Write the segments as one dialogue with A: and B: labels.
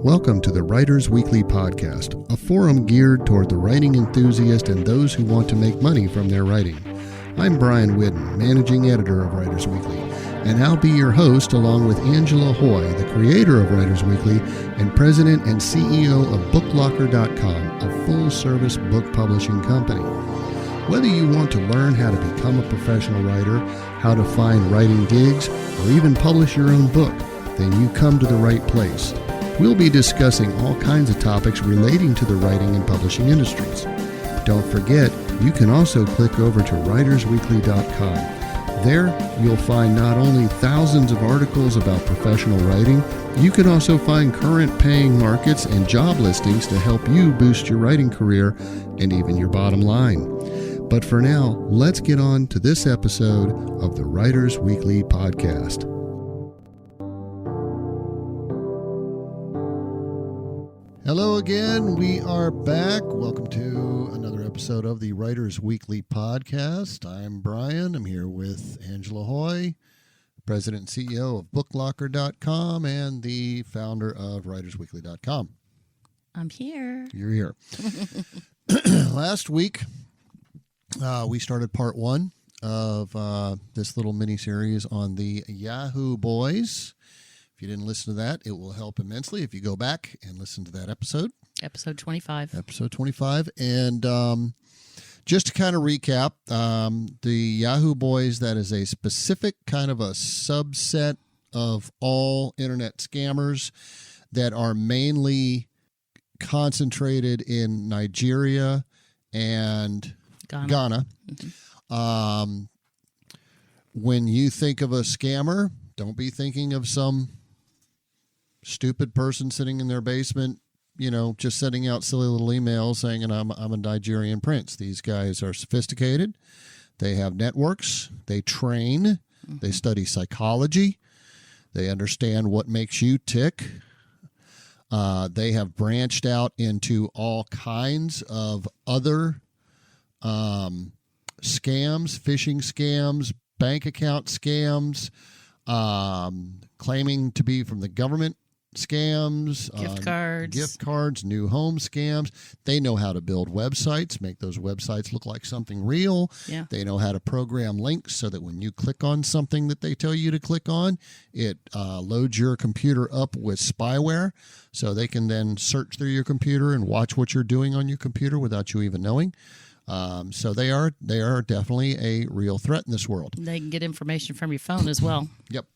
A: Welcome to the Writers Weekly podcast, a forum geared toward the writing enthusiast and those who want to make money from their writing. I'm Brian Whidden, managing editor of Writers Weekly, and I'll be your host along with Angela Hoy, the creator of Writers Weekly and president and CEO of BookLocker.com, a full-service book publishing company. Whether you want to learn how to become a professional writer, how to find writing gigs, or even publish your own book, then you come to the right place. We'll be discussing all kinds of topics relating to the writing and publishing industries. Don't forget, you can also click over to WritersWeekly.com. There, you'll find not only thousands of articles about professional writing, you can also find current paying markets and job listings to help you boost your writing career and even your bottom line. But for now, let's get on to this episode of the Writers Weekly podcast. Hello again. We are back. Welcome to another episode of the Writers Weekly podcast. I'm Brian. I'm here with Angela Hoy, president and CEO of BookLocker.com and the founder of WritersWeekly.com.
B: I'm here.
A: You're here. Last week, we started part one of this little mini-series on the Yahoo Boys. If you didn't listen to that, it will help immensely if you go back and listen to that episode.
B: Episode 25.
A: Episode 25. And just to kind of recap, the Yahoo Boys, that is a specific kind of a subset of all internet scammers that are mainly concentrated in Nigeria and Ghana. Mm-hmm. When you think of a scammer, don't be thinking of some stupid person sitting in their basement, just sending out silly little emails saying, I'm a Nigerian prince. These guys are sophisticated. They have networks. They train. Mm-hmm. They study psychology. They understand what makes you tick. They have branched out into all kinds of other scams, phishing scams, bank account scams, claiming to be from the government scams, gift cards, new home scams. They know how to build websites, make those websites look like something real.
B: Yeah.
A: They know how to program links so that when you click on something that they tell you to click on, it loads your computer up with spyware so they can then search through your computer and watch what you're doing on your computer without you even knowing. So they are definitely a real threat in this world.
B: They can get information from your phone as well.
A: Yep.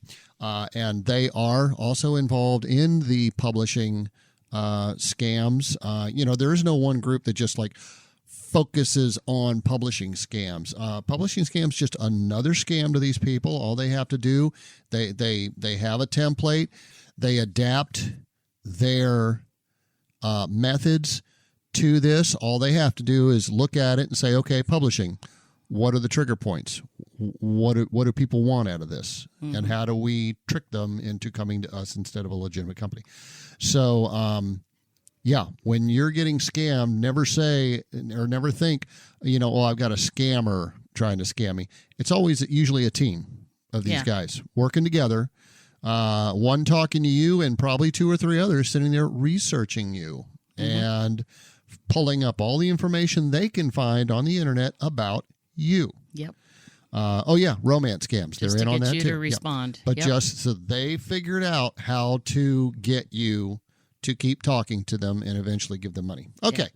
A: And they are also involved in the publishing scams. There is no one group that just focuses on publishing scams. Publishing scams just another scam to these people. All they have to do, they have a template. They adapt their methods to this. All they have to do is look at it and say, okay, publishing, what are the trigger points? What do people want out of this? Mm-hmm. And how do we trick them into coming to us instead of a legitimate company? So, when you're getting scammed, never say or never think, I've got a scammer trying to scam me. It's always usually a team of these guys working together, one talking to you and probably two or three others sitting there researching you. Mm-hmm. And pulling up all the information they can find on the internet about you.
B: Yep.
A: Romance scams.
B: Just
A: they're in on that too.
B: Just to get you to respond.
A: Yep. But just so they figured out how to get you to keep talking to them and eventually give them money. Okay.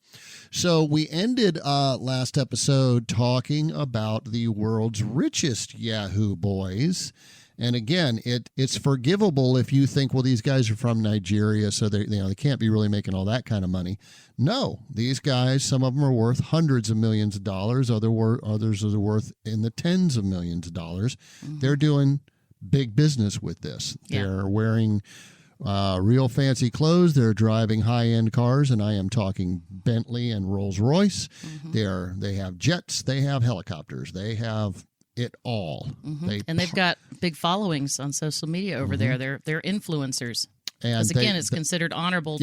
A: So we ended last episode talking about the world's richest Yahoo Boys. And again, it's forgivable if you think, well, these guys are from Nigeria, so they can't be really making all that kind of money. No, these guys, some of them are worth hundreds of millions of dollars. Others are worth in the tens of millions of dollars. Mm-hmm. They're doing big business with this. Yeah. They're wearing real fancy clothes. They're driving high-end cars, and I am talking Bentley and Rolls-Royce. Mm-hmm. They have jets. They have helicopters. They have it all.
B: Mm-hmm. They've got big followings on social media over there. They're influencers. Because again, it's considered honorable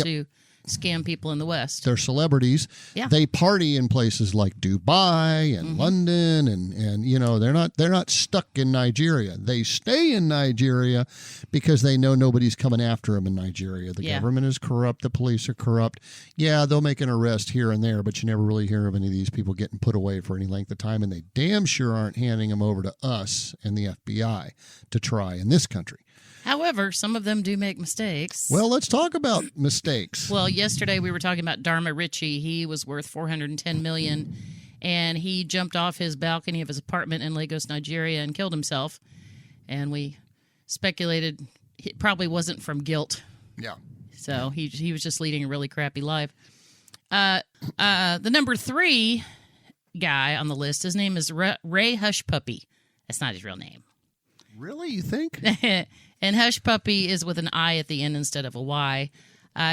B: scam people in the West.
A: They're celebrities.
B: Yeah.
A: They party in places like Dubai and London, and you know, they're not stuck in Nigeria. They stay in Nigeria because they know nobody's coming after them in Nigeria. The government is corrupt. The police are corrupt. Yeah, they'll make an arrest here and there, but you never really hear of any of these people getting put away for any length of time, and they damn sure aren't handing them over to us and the FBI to try in this country.
B: However, some of them do make mistakes.
A: Well, let's talk about mistakes.
B: Well, yesterday we were talking about Dharma Ritchie. He was worth $410 million, and he jumped off his balcony of his apartment in Lagos, Nigeria, and killed himself. And we speculated it probably wasn't from guilt.
A: Yeah.
B: So he was just leading a really crappy life. The number 3 guy on the list, his name is Ray Hushpuppi. That's not his real name.
A: Really, you think?
B: And Hush Puppy is with an I at the end instead of a Y.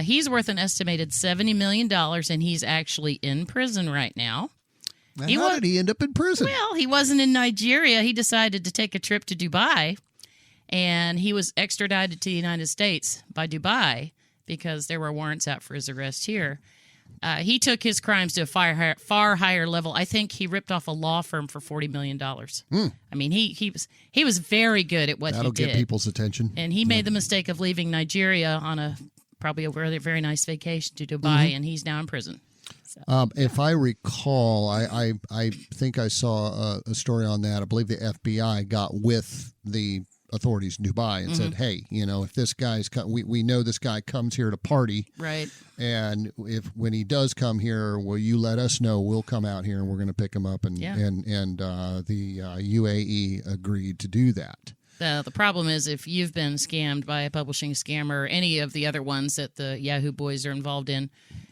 B: He's worth an estimated $70 million, and he's actually in prison right now.
A: How did he end up in prison?
B: Well, he wasn't in Nigeria. He decided to take a trip to Dubai, and he was extradited to the United States by Dubai because there were warrants out for his arrest here. He took his crimes to a far higher level. I think he ripped off a law firm for $40 million. I mean, he was very good at what he did.
A: That'll get people's attention.
B: And he made the mistake of leaving Nigeria on probably a very, very nice vacation to Dubai, and he's now in prison. So,
A: if I recall, I think I saw a story on that. I believe the FBI got with the authorities in Dubai and said, hey, you know, if this guy's we know this guy comes here to party,
B: right?
A: And when he does come here, will you let us know? We'll come out here and we're going to pick him up. And the UAE agreed to do that.
B: The problem is if you've been scammed by a publishing scammer or any of the other ones that the Yahoo Boys are involved in,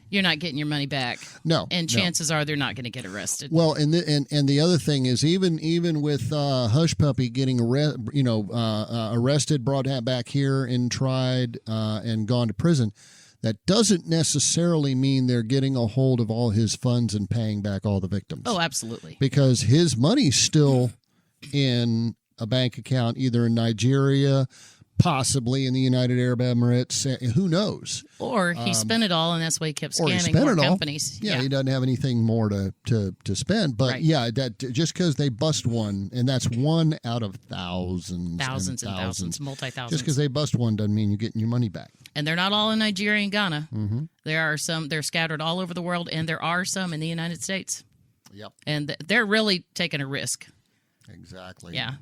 B: you're not getting your money back.
A: No,
B: and chances are they're not going to get arrested.
A: Well, and the other thing is even with Hush Puppy getting arrested, brought back here and tried and gone to prison, that doesn't necessarily mean they're getting a hold of all his funds and paying back all the victims.
B: Oh, absolutely.
A: Because his money's still in a bank account, either in Nigeria, possibly in the United Arab Emirates. Who knows?
B: Or he spent it all, and that's why he kept scamming more companies.
A: Yeah, he doesn't have anything more to spend. But that just because they bust one, and that's one out of thousands and thousands,
B: multi-thousands.
A: Just because they bust one doesn't mean you're getting your money back.
B: And they're not all in Nigeria and Ghana. Mm-hmm. There are some. They're scattered all over the world, and there are some in the United States.
A: Yep.
B: And they're really taking a risk.
A: Exactly.
B: Yeah.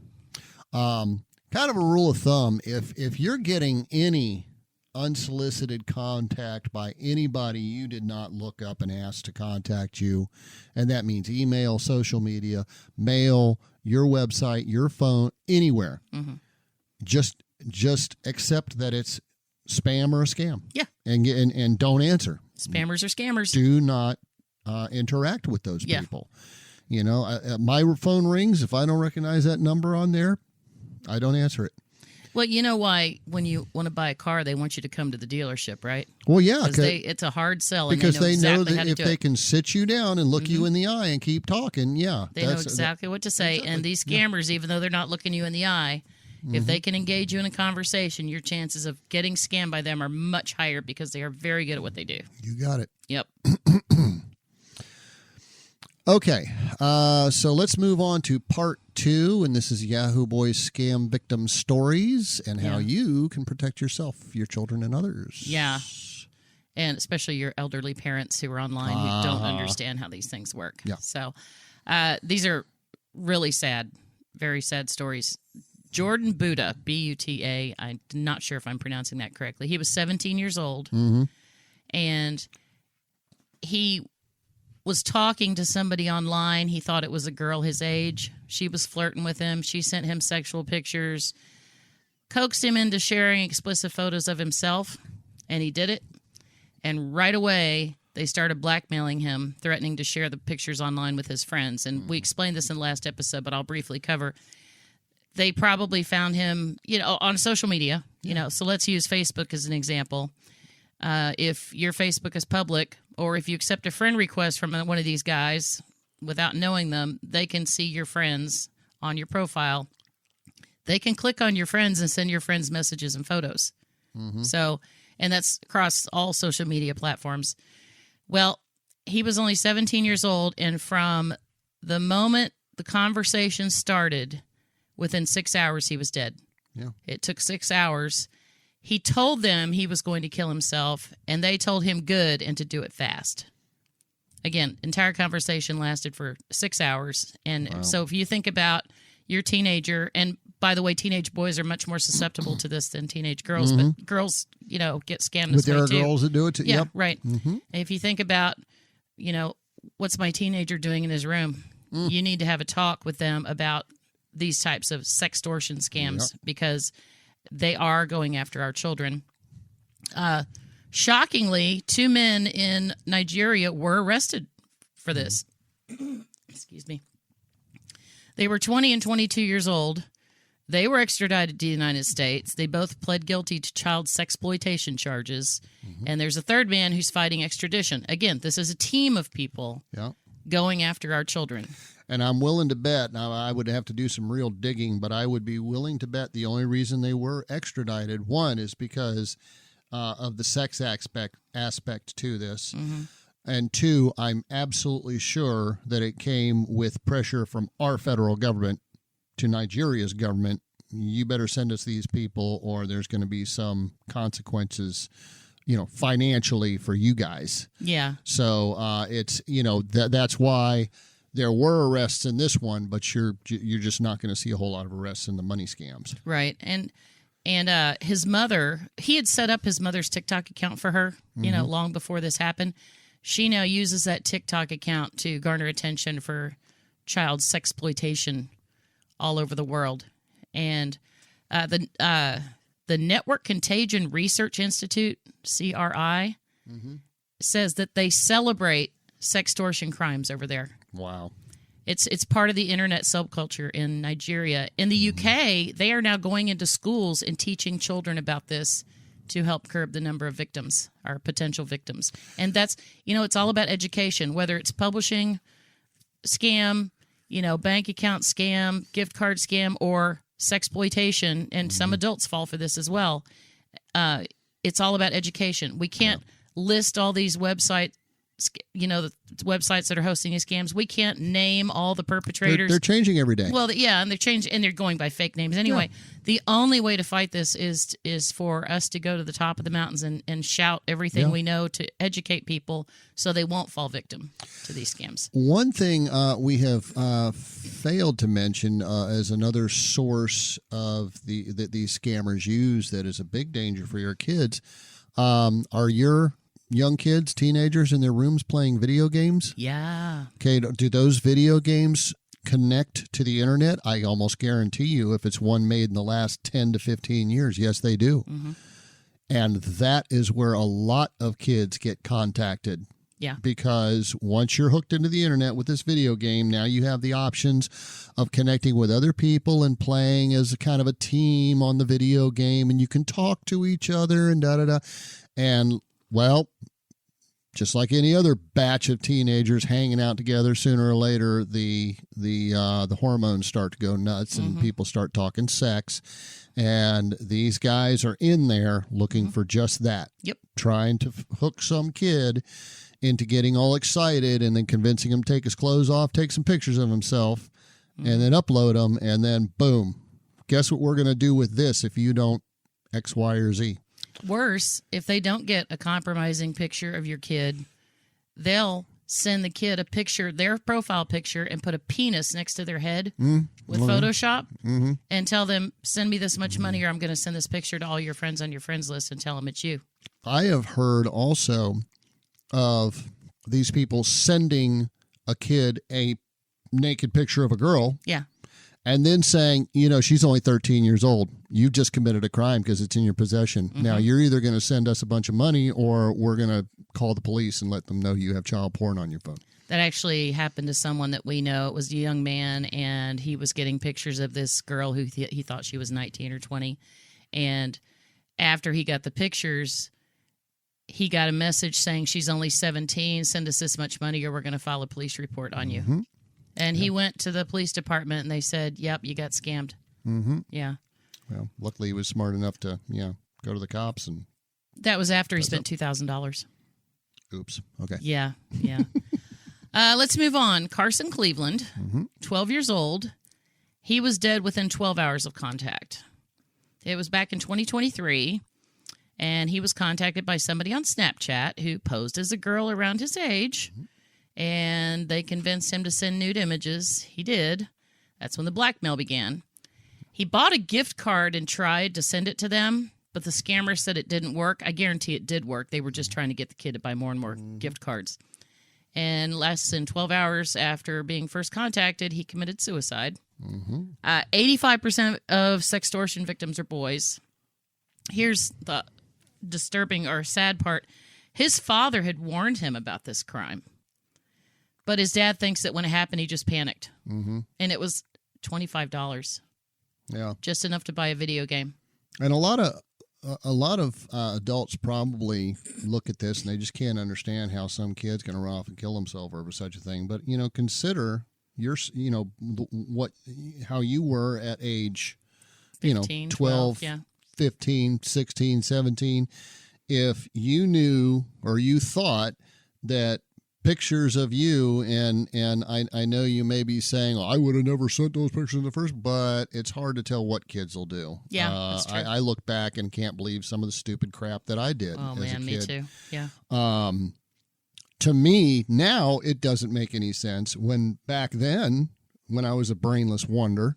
A: Kind of a rule of thumb, if you're getting any unsolicited contact by anybody you did not look up and ask to contact you, and that means email, social media, mail, your website, your phone, anywhere, just accept that it's spam or a scam.
B: Yeah.
A: And don't answer.
B: Spammers are scammers.
A: Do not interact with those people. You know, my phone rings. If I don't recognize that number on there, I don't answer it.
B: Well, you know why when you want to buy a car, they want you to come to the dealership, right?
A: Well, yeah.
B: Because it's a hard sell. And
A: because
B: they know
A: that
B: exactly
A: if they can sit you down and look you in the eye and keep talking, they
B: know exactly what to say. Exactly. And these scammers, even though they're not looking you in the eye, if they can engage you in a conversation, your chances of getting scammed by them are much higher because they are very good at what they do.
A: You got it.
B: Yep.
A: Okay, so let's move on to part 2, and this is Yahoo Boys scam victim stories and how you can protect yourself, your children, and others.
B: Yeah, and especially your elderly parents who are online who don't understand how these things work.
A: Yeah.
B: So these are really sad, very sad stories. Jordan Buta, B-U-T-A, I'm not sure if I'm pronouncing that correctly. He was 17 years old, and he was talking to somebody online. He thought it was a girl his age. She was flirting with him. She sent him sexual pictures, coaxed him into sharing explicit photos of himself, and he did it. And right away, they started blackmailing him, threatening to share the pictures online with his friends. And we explained this in the last episode, but I'll briefly cover. They probably found him, on social media, so let's use Facebook as an example. If your Facebook is public, or if you accept a friend request from one of these guys without knowing them, they can see your friends on your profile. They can click on your friends and send your friends messages and photos. So, and that's across all social media platforms. Well, he was only 17 years old, and from the moment the conversation started, within 6 hours, he was dead.
A: Yeah.
B: It took 6 hours. He told them he was going to kill himself, and they told him good and to do it fast. Again, entire conversation lasted for 6 hours. And so if you think about your teenager, and by the way, teenage boys are much more susceptible to this than teenage girls, but girls, get scammed
A: But
B: this way
A: there are
B: too.
A: girls that do it too.
B: Yeah,
A: Yep.
B: right. If you think about, what's my teenager doing in his room? You need to have a talk with them about these types of sextortion scams because they are going after our children. Shockingly, 2 men in Nigeria were arrested for this. Excuse me. They were 20 and 22 years old. They were extradited to the United States. They both pled guilty to child sexploitation charges. And there's a third man who's fighting extradition. Again, this is a team of people going after our children.
A: And I'm willing to bet, now I would have to do some real digging, but I would be willing to bet the only reason they were extradited, one, is because of the sex aspect to this. And two, I'm absolutely sure that it came with pressure from our federal government to Nigeria's government. You better send us these people or there's going to be some consequences, financially for you guys.
B: Yeah.
A: So it's, that's why there were arrests in this one, but you're just not going to see a whole lot of arrests in the money scams.
B: Right. And his mother, he had set up his mother's TikTok account for her, long before this happened. She now uses that TikTok account to garner attention for child sexploitation all over the world. And the Network Contagion Research Institute, CRI, says that they celebrate sextortion crimes over there.
A: Wow.
B: It's part of the internet subculture in Nigeria. In the UK, they are now going into schools and teaching children about this to help curb the number of victims, or potential victims. And that's, it's all about education, whether it's publishing scam, bank account scam, gift card scam, or sexploitation. And some adults fall for this as well. It's all about education. We can't list all these websites, the websites that are hosting these scams. We can't name all the perpetrators.
A: They're changing every day.
B: Well, yeah, and they're going by fake names anyway. The only way to fight this is for us to go to the top of the mountains and shout everything we know to educate people so they won't fall victim to these scams.
A: One thing we have failed to mention as another source of that these scammers use that is a big danger for your kids are your young kids, teenagers in their rooms playing video games.
B: Yeah.
A: Okay, do those video games connect to the internet? I almost guarantee you if it's one made in the last 10 to 15 years, yes, they do. And that is where a lot of kids get contacted.
B: Yeah.
A: Because once you're hooked into the internet with this video game, now you have the options of connecting with other people and playing as a kind of a team on the video game, and you can talk to each other and da-da-da. And well, just like any other batch of teenagers hanging out together, sooner or later the hormones start to go nuts and people start talking sex. And these guys are in there looking for just that.
B: Yep.
A: Trying to hook some kid into getting all excited and then convincing him to take his clothes off, take some pictures of himself, and then upload them. And then, boom, guess what we're going to do with this if you don't X, Y, or Z?
B: Worse, if they don't get a compromising picture of your kid, they'll send the kid a picture, their profile picture, and put a penis next to their head with Photoshop and tell them, send me this much money or I'm going to send this picture to all your friends on your friends list and tell them it's you.
A: I have heard also of these people sending a kid a naked picture of a girl.
B: Yeah.
A: And then saying, she's only 13 years old. You just committed a crime because it's in your possession. Now, you're either going to send us a bunch of money or we're going to call the police and let them know you have child porn on your phone.
B: That actually happened to someone that we know. It was a young man, and he was getting pictures of this girl who he thought she was 19 or 20. And after he got the pictures, he got a message saying she's only 17. Send us this much money or we're going to file a police report on you. And he went to the police department, and they said, yep, you got scammed. Yeah.
A: Well, luckily he was smart enough to, go to the cops and...
B: That was after he spent $2,000.
A: Oops. Okay.
B: Yeah. Let's move on. Carson Cleveland, 12 years old. He was dead within 12 hours of contact. It was back in 2023, and he was contacted by somebody on Snapchat who posed as a girl around his age, and they convinced him to send nude images. He did. That's when the blackmail began. He bought a gift card and tried to send it to them, but the scammer said it didn't work. I guarantee it did work. They were just trying to get the kid to buy more and more gift cards. And less than 12 hours after being first contacted, he committed suicide. 85% of sextortion victims are boys. Here's the disturbing or sad part. His father had warned him about this crime. But his dad thinks that when it happened, he just panicked. And it was $25.
A: Yeah.
B: Just enough to buy a video game.
A: And a lot of adults probably look at this and they just can't understand how some kid's going to run off and kill himself over such a thing. But, consider how you were at age,
B: 15,
A: 12,
B: yeah.
A: 15, 16, 17. If you knew or you thought that pictures of you, and I know you may be saying, I would have never sent those pictures in the first, but it's hard to tell what kids will do.
B: Yeah, that's true.
A: I look back and can't believe some of the stupid crap that I did as a kid.
B: Me too. Yeah.
A: To me, now it doesn't make any sense. When back then, when I was a brainless wonder,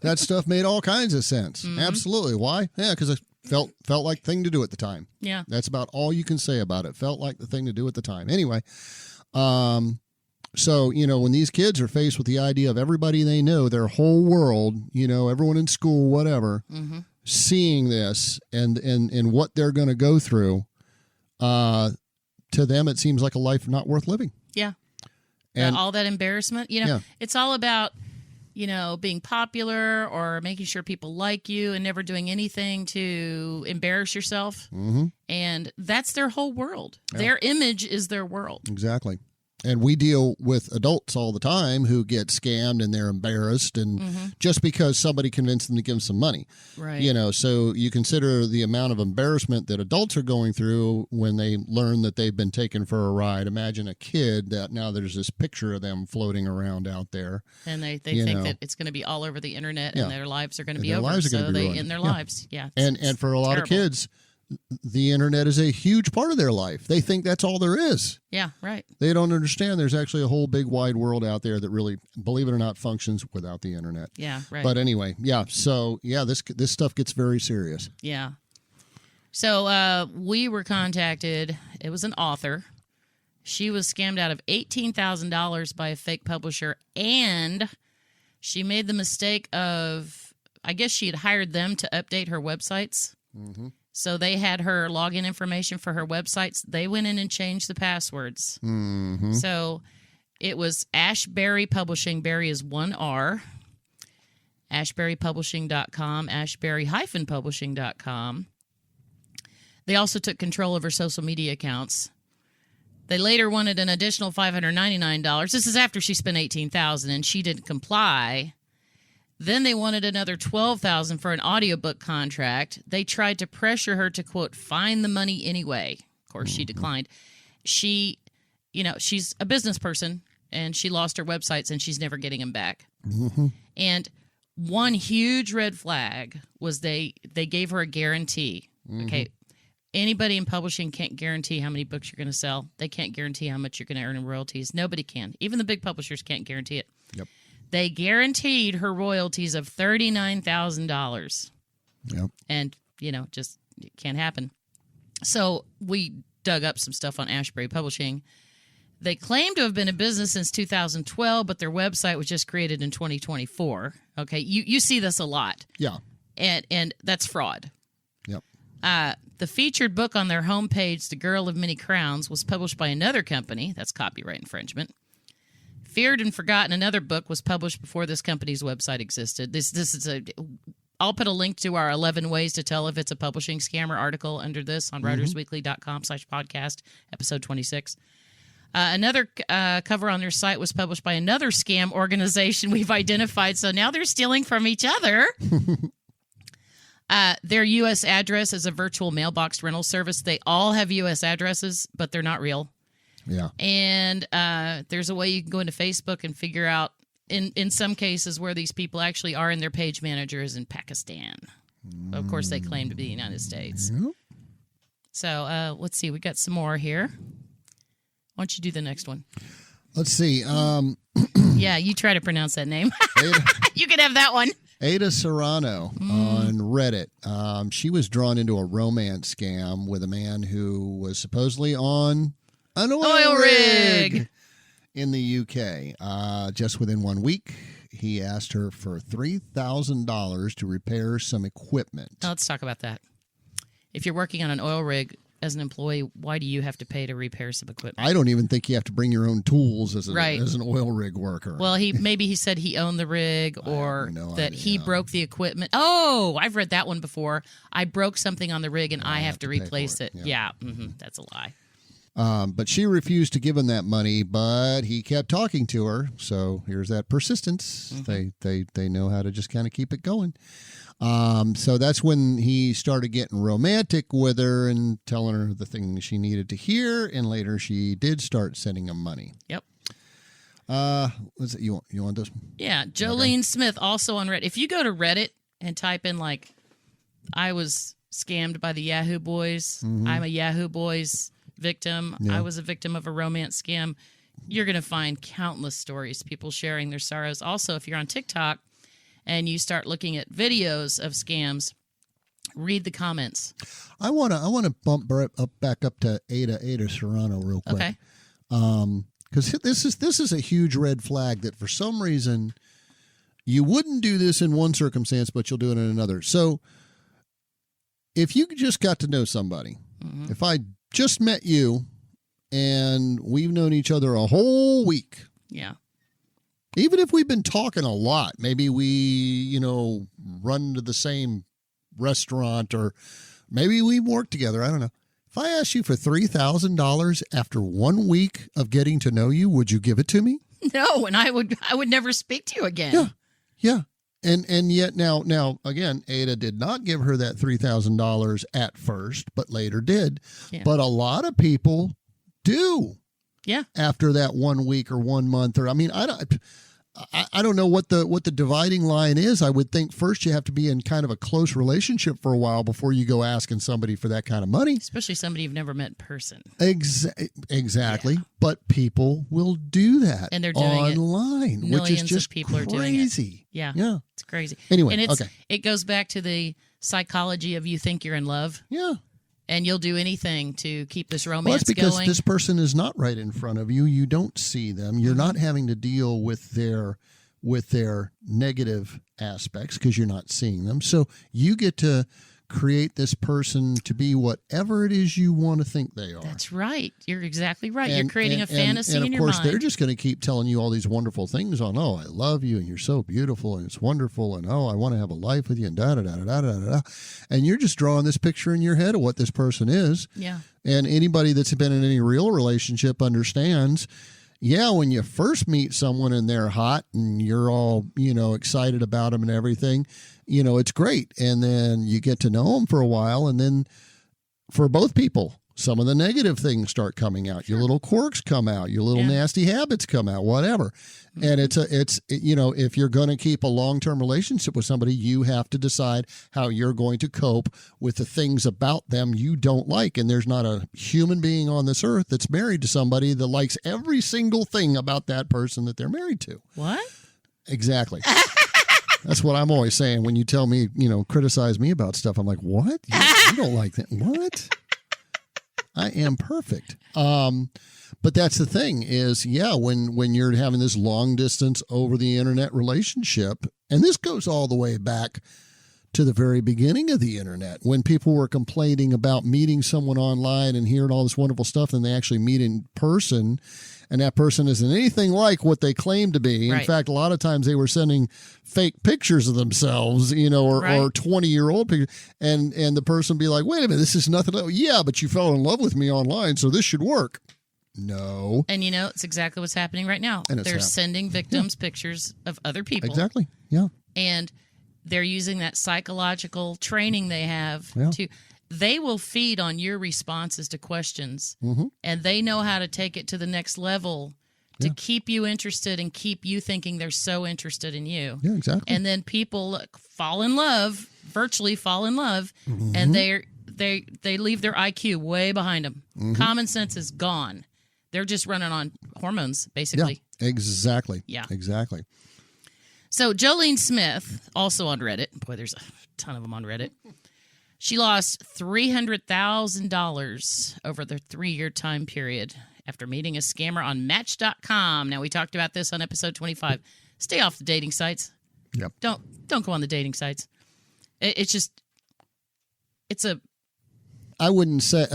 A: that stuff made all kinds of sense. Absolutely. Why? Yeah, because it felt like the thing to do at the time.
B: Yeah.
A: That's about all you can say about it. Felt like the thing to do at the time. Anyway, so, when these kids are faced with the idea of everybody they know, their whole world, everyone in school, whatever, seeing this and what they're going to go through, to them, it seems like a life not worth living.
B: Yeah.
A: And
B: all that embarrassment, it's all about, being popular or making sure people like you and never doing anything to embarrass yourself. And that's their whole world. Yeah. Their image is their world.
A: Exactly. And we deal with adults all the time who get scammed and they're embarrassed, and just because somebody convinced them to give them some money.
B: Right.
A: So you consider the amount of embarrassment that adults are going through when they learn that they've been taken for a ride. Imagine a kid that now there's this picture of them floating around out there.
B: And they think that it's going to be all over the internet and their lives are going to be over. So they end their lives. Yeah.
A: And for a lot of kids, the internet is a huge part of their life. They think that's all there is.
B: Yeah, right.
A: They don't understand there's actually a whole big wide world out there that really, believe it or not, functions without the internet.
B: Yeah, right.
A: But anyway, this stuff gets very serious.
B: Yeah. So we were contacted. It was an author. She was scammed out of $18,000 by a fake publisher, and she made the mistake of, I guess she had hired them to update her websites. So they had her login information for her websites. They went in and changed the passwords. So it was Ashbury Publishing. Berry is 1R. AshburyPublishing.com. Ashbury-publishing.com. They also took control of her social media accounts. They later wanted an additional $599. This is after she spent $18,000 and she didn't comply. Then they wanted another $12,000 for an audiobook contract. They tried to pressure her to, quote, find the money anyway. Of course, she declined. She, she's a business person, and she lost her websites, and she's never getting them back. And one huge red flag was they gave her a guarantee. Okay, anybody in publishing can't guarantee how many books you're going to sell. They can't guarantee how much you're going to earn in royalties. Nobody can. Even the big publishers can't guarantee it.
A: Yep.
B: They guaranteed her royalties of $39,000.
A: Yep.
B: And, just it can't happen. So we dug up some stuff on Ashbury Publishing. They claim to have been in business since 2012, but their website was just created in 2024. Okay, you see this a lot.
A: Yeah.
B: And that's fraud.
A: Yep.
B: The featured book on their homepage, The Girl of Many Crowns, was published by another company. That's copyright infringement. Feared and Forgotten, another book, was published before this company's website existed. This is I'll put a link to our 11 ways to tell if it's a publishing scammer article under this on WritersWeekly.com/podcast, episode 26. Another cover on their site was published by another scam organization we've identified, so now they're stealing from each other. Their U.S. address is a virtual mailbox rental service. They all have U.S. addresses, but they're not real.
A: Yeah.
B: And there's a way you can go into Facebook and figure out, in some cases, where these people actually are, and their page manager is in Pakistan. Of course, they claim to be the United States.
A: Yep.
B: So let's see. We got some more here. Why don't you do the next one?
A: Let's see.
B: Yeah, you try to pronounce that name. You can have that one.
A: Ada Serrano on Reddit. She was drawn into a romance scam with a man who was supposedly on an oil rig in the UK. Just within 1 week, he asked her for $3,000 to repair some equipment.
B: Now, let's talk about that. If you're working on an oil rig as an employee, why do you have to pay to repair some equipment?
A: I don't even think you have to bring your own tools as an oil rig worker.
B: Well, maybe he said he owned the rig, or that he broke the equipment. Oh, I've read that one before. I broke something on the rig and I have to replace it. Yeah, that's a lie.
A: But she refused to give him that money, but he kept talking to her. So here's that persistence. They know how to just kind of keep it going. So that's when he started getting romantic with her and telling her the things she needed to hear. And later she did start sending him money.
B: Yep.
A: What's it? You want this?
B: Yeah. Jolene Smith, also on Reddit. If you go to Reddit and type in, like, I was scammed by the Yahoo Boys. I'm a Yahoo Boys victim.
A: Yeah.
B: I was a victim of a romance scam. You're going to find countless stories, people sharing their sorrows. Also, if you're on TikTok and you start looking at videos of scams, read the comments.
A: I want to bump back up to Ada Serrano real quick.
B: Okay.
A: Because this is a huge red flag that for some reason you wouldn't do this in one circumstance, but you'll do it in another. So if you just got to know somebody, if I just met you and we've known each other a whole week.
B: Yeah.
A: Even if we've been talking a lot, maybe we, run to the same restaurant, or maybe we work together. I don't know. If I asked you for $3,000 after 1 week of getting to know you, would you give it to me?
B: No, and I would never speak to you again.
A: Yeah. And yet now again, Ada did not give her that $3,000 at first, but later did.
B: Yeah.
A: But a lot of people do.
B: Yeah.
A: After that 1 week or 1 month, or I don't know what the dividing line is. I would think first you have to be in kind of a close relationship for a while before you go asking somebody for that kind of money.
B: Especially somebody you've never met in person.
A: Exactly. Yeah. But people will do that,
B: and they're doing
A: online,
B: it.
A: which is just
B: of people
A: crazy.
B: Are doing it. Yeah. It's crazy.
A: Anyway,
B: and it goes back to the psychology of you think you're in love.
A: Yeah.
B: And you'll do anything to keep this romance
A: well, that's because
B: going.
A: This person is not right in front of you. You don't see them. You're not having to deal with their negative aspects because you're not seeing them. So you get to create this person to be whatever it is you want to think they are.
B: That's right. You're exactly right. You're creating a fantasy in your mind.
A: And of course, they're just going to keep telling you all these wonderful things on, I love you and you're so beautiful and it's wonderful and, I want to have a life with you and da-da-da-da-da-da-da. And you're just drawing this picture in your head of what this person is.
B: Yeah.
A: And anybody that's been in any real relationship understands, when you first meet someone and they're hot and you're all, excited about them and everything, it's great. And then you get to know them for a while. And then for both people, some of the negative things start coming out. Your little quirks come out. Your little nasty habits come out, whatever. And if you're going to keep a long-term relationship with somebody, you have to decide how you're going to cope with the things about them you don't like. And there's not a human being on this earth that's married to somebody that likes every single thing about that person that they're married to.
B: What?
A: Exactly. That's what I'm always saying. When you tell me, criticize me about stuff, I'm like, what? You don't like that? What? I am perfect. But that's the thing is, when you're having this long distance over the internet relationship, and this goes all the way back to the very beginning of the internet, when people were complaining about meeting someone online and hearing all this wonderful stuff, and they actually meet in person, and that person isn't anything like what they claim to be.
B: Right.
A: In fact, a lot of times they were sending fake pictures of themselves, or 20-year-old pictures, and the person be like, wait a minute, this is nothing. Yeah, but you fell in love with me online, so this should work. No.
B: And it's exactly what's happening right now. They're sending victims pictures of other people.
A: Exactly. Yeah.
B: And they're using that psychological training they have to. They will feed on your responses to questions, and they know how to take it to the next level to keep you interested and keep you thinking they're so interested in you.
A: Yeah, exactly.
B: And then people virtually fall in love, and they leave their IQ way behind them. Common sense is gone. They're just running on hormones, basically.
A: Yeah, exactly.
B: Yeah.
A: Exactly.
B: So Jolene Smith, also on Reddit. Boy, there's a ton of them on Reddit. She lost $300,000 over the 3-year time period after meeting a scammer on Match.com. Now, we talked about this on episode 25. Stay off the dating sites.
A: Yep.
B: Don't go on the dating sites. It's a...
A: I wouldn't say...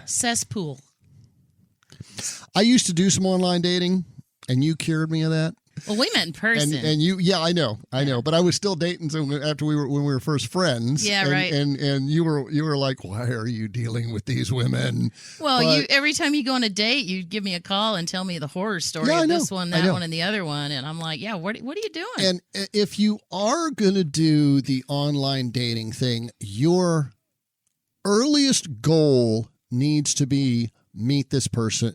B: cesspool.
A: I used to do some online dating, and you cured me of that.
B: Well, we met in person.
A: And you, I know. But I was still dating after when we were first friends.
B: Yeah, right.
A: And you were like, why are you dealing with these women?
B: Well, every time you go on a date, you give me a call and tell me the horror story of this one, that one, and the other one, and I'm like, yeah, what are you doing?
A: And if you are going to do the online dating thing, your earliest goal needs to be meet this person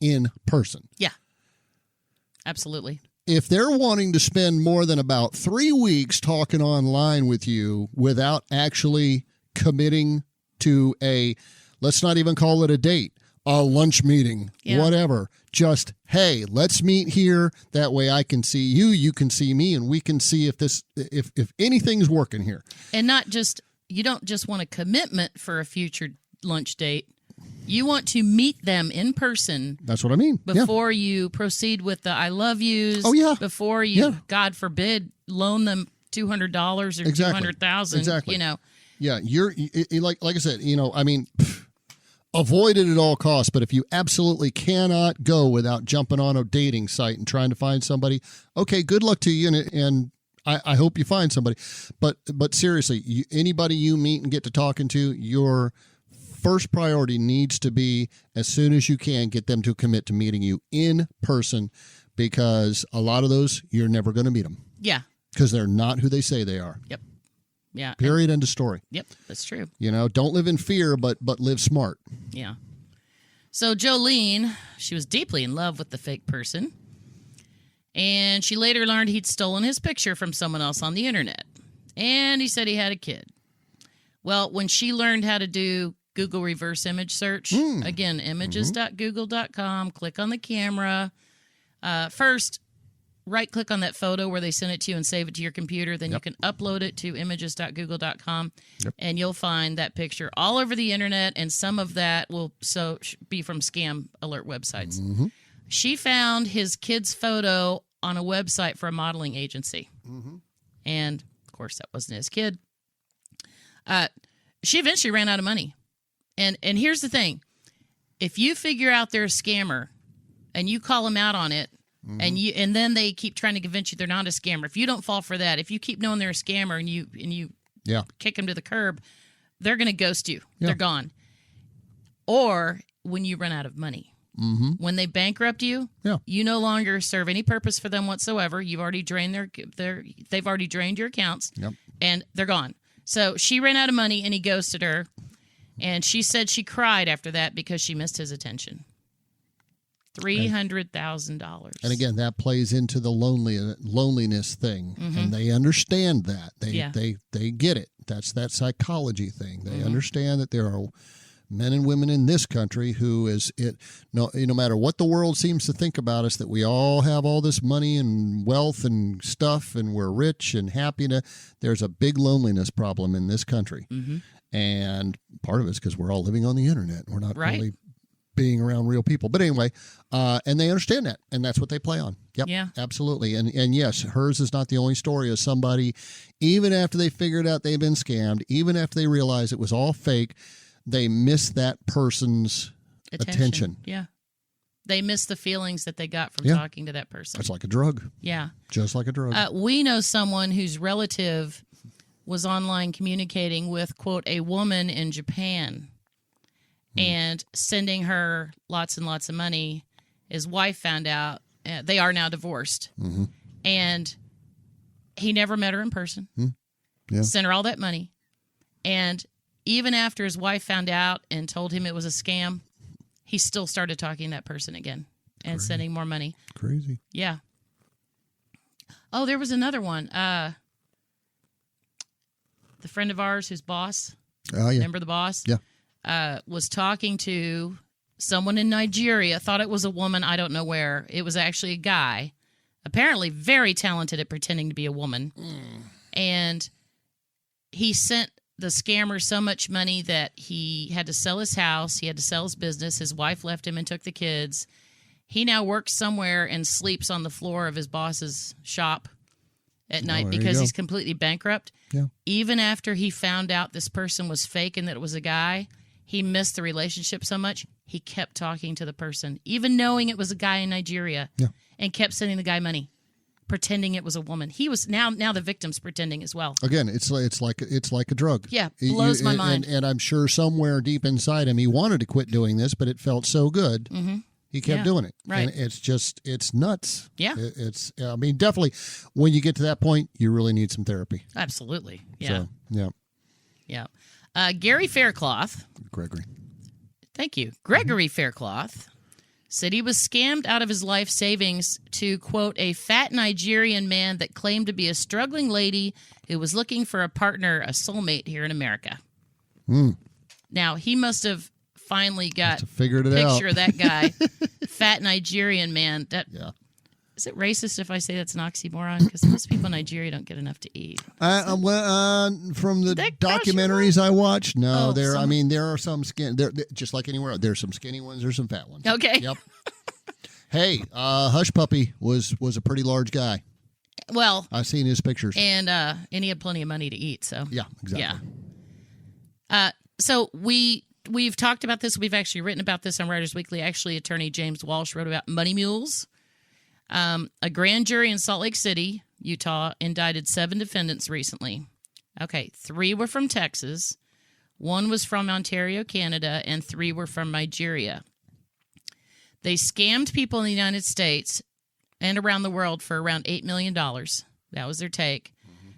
A: in person.
B: Yeah. Absolutely.
A: If they're wanting to spend more than about 3 weeks talking online with you without actually committing to let's not even call it a date, a lunch meeting, whatever, just, hey, let's meet here. That way I can see you, you can see me, and we can see if anything's working here.
B: And you don't just want a commitment for a future lunch date. You want to meet them in person.
A: That's what I mean.
B: Before you proceed with the I love yous.
A: Oh, yeah.
B: Before you, God forbid, loan them $200 or $200,000.
A: Exactly.
B: Yeah,
A: you're like I said, avoid it at all costs. But if you absolutely cannot go without jumping on a dating site and trying to find somebody, okay, good luck to you. And I hope you find somebody. But seriously, anybody you meet and get to talking to, your first priority needs to be, as soon as you can, get them to commit to meeting you in person, because a lot of those, you're never going to meet them.
B: Yeah.
A: Because they're not who they say they are.
B: Yep. Yeah.
A: Period. End of story.
B: Yep. That's true.
A: Don't live in fear, but live smart.
B: Yeah. So Jolene, she was deeply in love with the fake person, and she later learned he'd stolen his picture from someone else on the internet, and he said he had a kid. Well, when she learned how to do Google reverse image search. Again, images.google.com. Click on the camera. First, right-click on that photo where they sent it to you and save it to your computer. Then you can upload it to images.google.com, and you'll find that picture all over the internet, and some of that will be from scam alert websites. She found his kid's photo on a website for a modeling agency. And, of course, that wasn't his kid. She eventually ran out of money. And here's the thing. If you figure out they're a scammer and you call them out on it, and then they keep trying to convince you they're not a scammer, if you don't fall for that, if you keep knowing they're a scammer and you kick them to the curb, they're going to ghost you. They're gone. Or when you run out of money. When they bankrupt you, you no longer serve any purpose for them whatsoever. You've already drained they've already drained your accounts, and they're gone. So she ran out of money and he ghosted her. And she said she cried after that because she missed his attention. $300,000.
A: And again, that plays into the loneliness thing, and they understand that. They get it. That's that psychology thing. They understand that there are men and women in this country who no matter what the world seems to think about us, that we all have all this money and wealth and stuff, and we're rich and happy. There's a big loneliness problem in this country. And part of it's because we're all living on the internet. We're not really being around real people. But anyway, and they understand that, and that's what they play on. Yep, yeah, absolutely. And yes, hers is not the only story of somebody, even after they figured out they've been scammed, even after they realized it was all fake, they miss that person's attention.
B: Yeah. They miss the feelings that they got from talking to that person.
A: It's like a drug.
B: Yeah.
A: Just like a drug.
B: We know someone whose relative was online communicating with, quote, a woman in Japan and sending her lots and lots of money. His wife found out. They are now divorced. And He never met her in person.
A: Yeah.
B: Sent her all that money. And even after his wife found out and told him it was a scam, he still started talking to that person again and sending more money.
A: Crazy.
B: Yeah. Oh, there was another one. The friend of ours whose boss, remember the boss?
A: Yeah.
B: Was talking to someone in Nigeria, thought it was a woman, I don't know where. It was actually a guy, apparently very talented at pretending to be a woman. And he sent the scammer so much money that he had to sell his house, he had to sell his business, his wife left him and took the kids. He now works somewhere and sleeps on the floor of his boss's shop at night because he's completely bankrupt.
A: Yeah.
B: Even after he found out this person was fake and that it was a guy, he missed the relationship so much, he kept talking to the person, even knowing it was a guy in Nigeria, and kept sending the guy money, pretending it was a woman. He was now the victim's pretending as well.
A: Again, it's like a drug.
B: Yeah, blows my mind.
A: And I'm sure somewhere deep inside him, he wanted to quit doing this, but it felt so good. He kept doing it.
B: Right.
A: And it's nuts.
B: Yeah.
A: I mean, definitely when you get to that point, you really need some therapy.
B: Absolutely. Yeah.
A: So, yeah.
B: Yeah. Gary Faircloth.
A: Gregory.
B: Thank you. Gregory Faircloth said he was scammed out of his life savings to, quote, a fat Nigerian man that claimed to be a struggling lady who was looking for a partner, a soulmate here in America. Now, he must have finally got
A: figured it
B: a
A: out.
B: picture of that guy, fat Nigerian man.
A: Yeah.
B: Is it racist if I say that's an oxymoron? Because most people in Nigeria don't get enough to eat.
A: From the documentaries I watched, no, there are some just like anywhere else. There's some skinny ones, there's some fat ones.
B: Okay.
A: Yep. Hey, Hush Puppy was a pretty large guy.
B: Well,
A: I've seen his pictures,
B: and he had plenty of money to eat. So
A: yeah, exactly.
B: Yeah. So we've talked about this. We've actually written about this on Writers Weekly. Actually, attorney James Walsh wrote about money mules. A grand jury in Salt Lake City, Utah, indicted 7 defendants recently. Okay, 3 were from Texas, 1 was from Ontario, Canada, and 3 were from Nigeria. They scammed people in the United States and around the world for around $8 million. That was their take.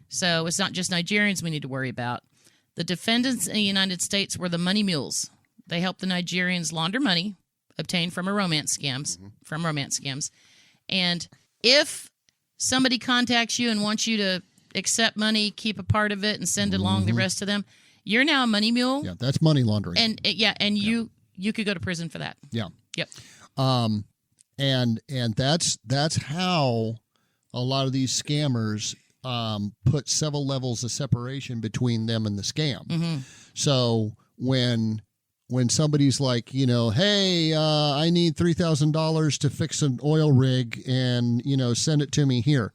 B: So it's not just Nigerians we need to worry about. The defendants in the United States were the money mules. They helped the Nigerians launder money obtained from romance scams. And if somebody contacts you and wants you to accept money, keep a part of it, and send it along the rest to them, you're now a money mule.
A: Yeah, that's money laundering.
B: And you could go to prison for that.
A: Yeah.
B: Yep.
A: And that's how a lot of these scammers put several levels of separation between them and the scam. So when somebody's like, hey, I need $3,000 to fix an oil rig and, send it to me here.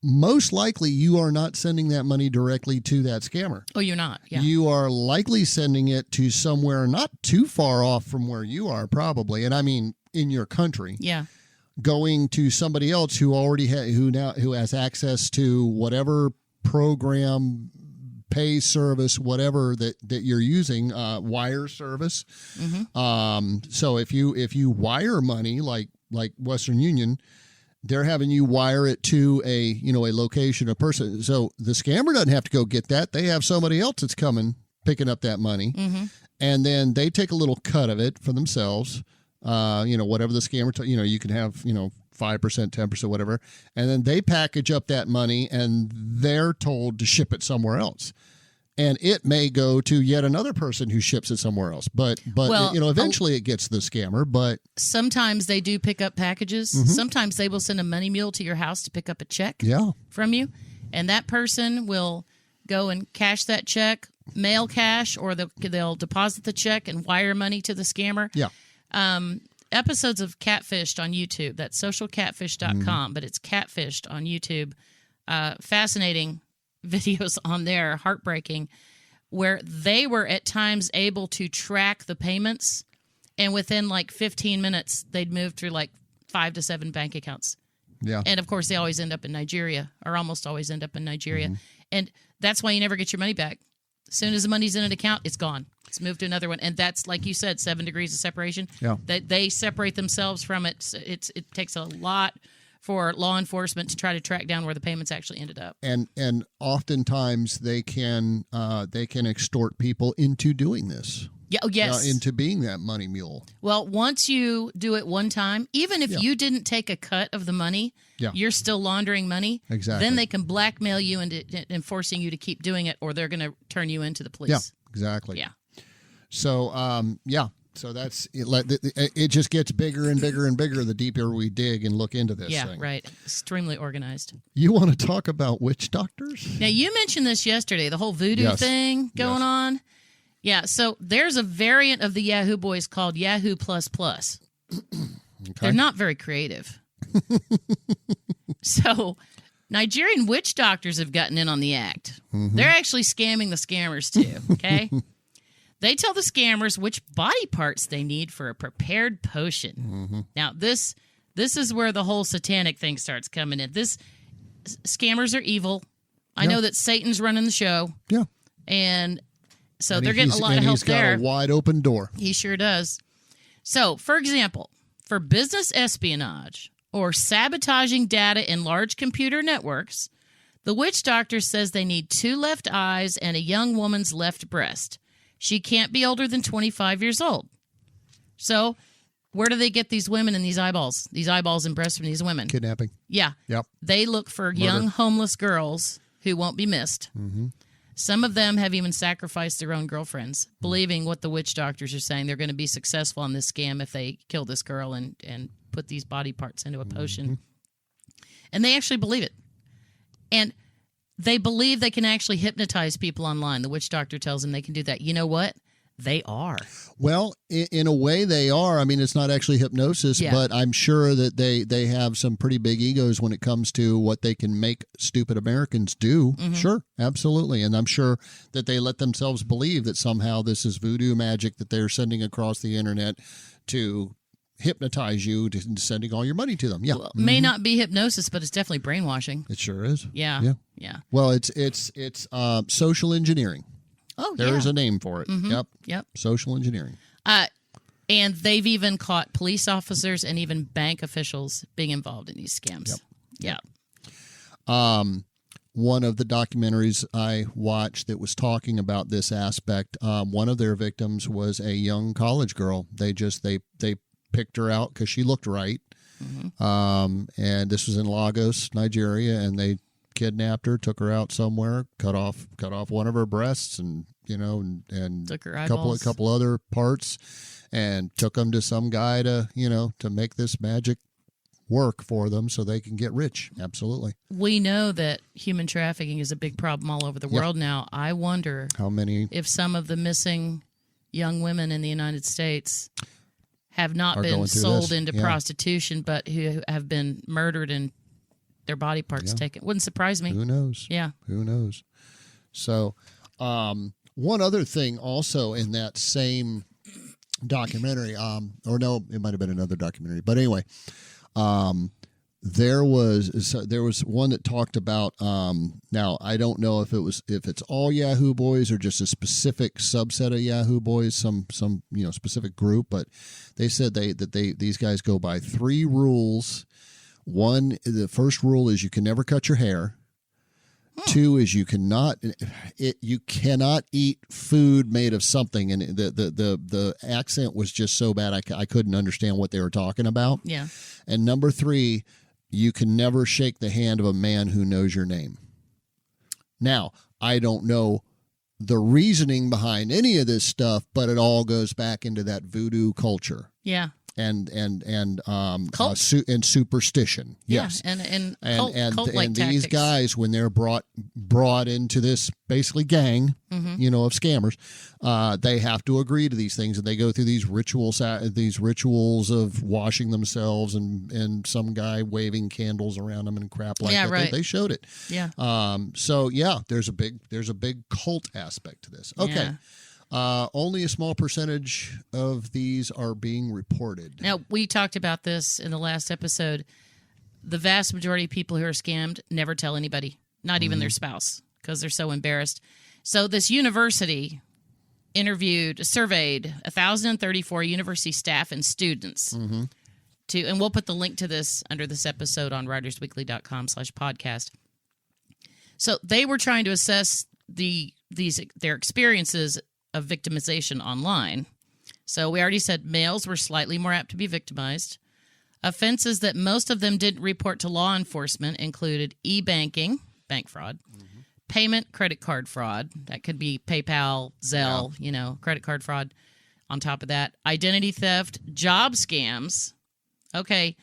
A: Most likely you are not sending that money directly to that scammer.
B: Oh, you're not. Yeah.
A: You are likely sending it to somewhere not too far off from where you are, probably. And I mean, in your country.
B: Yeah.
A: Going to somebody else who already who has access to whatever program, pay service, whatever that you're using, wire service. So if you wire money like Western Union, they're having you wire it to a location, a person. So the scammer doesn't have to go get that. They have somebody else that's coming, picking up that money. And then they take a little cut of it for themselves. Whatever the scammer, you can have, 5%, 10%, whatever. And then they package up that money and they're told to ship it somewhere else. And it may go to yet another person who ships it somewhere else. But eventually it gets the scammer. But
B: sometimes they do pick up packages. Sometimes they will send a money mule to your house to pick up a check from you. And that person will go and cash that check, mail cash, or they'll deposit the check and wire money to the scammer.
A: Yeah.
B: Episodes of Catfished on YouTube. That's socialcatfish.com, but it's Catfished on YouTube. Fascinating videos on there, heartbreaking, where they were at times able to track the payments, and within like 15 minutes, they'd move through like 5 to 7 bank accounts.
A: Yeah.
B: And of course, they always end up in Nigeria, or almost always end up in Nigeria. And that's why you never get your money back. As soon as the money's in an account, it's gone. It's moved to another one. And that's, like you said, 7 degrees of separation.
A: Yeah.
B: They separate themselves from it. It takes a lot for law enforcement to try to track down where the payments actually ended up.
A: And oftentimes they can extort people into doing this.
B: Yeah, oh, yes.
A: Into being that money mule.
B: Well, once you do it one time, even if you didn't take a cut of the money, you're still laundering money.
A: Exactly.
B: Then they can blackmail you into forcing you to keep doing it, or they're going to turn you into the police.
A: Yeah, exactly.
B: Yeah.
A: So, so that's it. It just gets bigger and bigger and bigger the deeper we dig and look into this thing.
B: Yeah, right. Extremely organized.
A: You want to talk about witch doctors?
B: Now, you mentioned this yesterday, the whole voodoo thing going on. Yeah, so there's a variant of the Yahoo Boys called Yahoo Plus Plus. They're not very creative. So Nigerian witch doctors have gotten in on the act. They're actually scamming the scammers too, okay? They tell the scammers which body parts they need for a prepared potion. Now, this is where the whole satanic thing starts coming in. Scammers are evil. I know that Satan's running the show.
A: Yeah.
B: And so they're getting a lot of help there.
A: He's got a wide open door.
B: He sure does. So, for example, for business espionage or sabotaging data in large computer networks, the witch doctor says they need 2 left eyes and a young woman's left breast. She can't be older than 25 years old. So, where do they get these women and these eyeballs and breasts from these women?
A: Kidnapping.
B: Yeah.
A: Yep.
B: They look for young homeless girls who won't be missed. Some of them have even sacrificed their own girlfriends, believing what the witch doctors are saying. They're going to be successful on this scam if they kill this girl and put these body parts into a potion. And they actually believe it. And they believe they can actually hypnotize people online. The witch doctor tells them they can do that. You know what? They are.
A: Well, in a way they are. I mean, it's not actually hypnosis, but I'm sure that they have some pretty big egos when it comes to what they can make stupid Americans do. Sure, absolutely. And I'm sure that they let themselves believe that somehow this is voodoo magic that they're sending across the internet to hypnotize you to sending all your money to them. Yeah.
B: Well, may not be hypnosis, but it's definitely brainwashing.
A: It sure is.
B: Yeah.
A: Well, it's social engineering.
B: Oh,
A: There's a name for it.
B: Yep.
A: Social engineering.
B: And they've even caught police officers and even bank officials being involved in these scams. Yep.
A: One of the documentaries I watched that was talking about this aspect, one of their victims was a young college girl. They picked her out because she looked right. And this was in Lagos, Nigeria, and they kidnapped her, took her out somewhere, cut off one of her breasts, and
B: took her
A: a
B: eyeballs.
A: couple other parts, and took them to some guy to make this magic work for them so they can get rich. Absolutely.
B: We know that human trafficking is a big problem all over the world now. I wonder
A: how many
B: if some of the missing young women in the United States have not been sold into prostitution, but who have been murdered and their body parts taken. Wouldn't surprise me.
A: Who knows?
B: Yeah.
A: Who knows? So, one other thing also in that same documentary, or no, it might have been another documentary, but anyway, there was one that talked about, now I don't know if it's all Yahoo Boys or just a specific subset of Yahoo Boys, some specific group, but they said these guys go by 3 rules. One, the first rule is you can never cut your hair. 2 is you cannot eat food made of something, and the accent was just so bad I couldn't understand what they were talking about.
B: Yeah.
A: And number 3, you can never shake the hand of a man who knows your name. Now, I don't know the reasoning behind any of this stuff, but it all goes back into that voodoo culture.
B: Yeah.
A: And
B: cult.
A: And superstition. Yes.
B: Yeah, and
A: cult-like these guys, when they're brought into this basically gang, of scammers, they have to agree to these things, and they go through these rituals of washing themselves and some guy waving candles around them and crap like that.
B: Right.
A: They showed it.
B: Yeah.
A: So there's a big cult aspect to this. Okay.
B: Yeah.
A: Only a small percentage of these are being reported.
B: Now, we talked about this in the last episode. The vast majority of people who are scammed never tell anybody, not even their spouse, because they're so embarrassed. So this university surveyed 1,034 university staff and students. and we'll put the link to this under this episode on writersweekly.com/podcast. So they were trying to assess their experiences of victimization online. So we already said males were slightly more apt to be victimized. Offenses that most of them didn't report to law enforcement included e-banking, bank fraud, payment credit card fraud. That could be PayPal, Zelle, credit card fraud. On top of that, identity theft, job scams. Okay,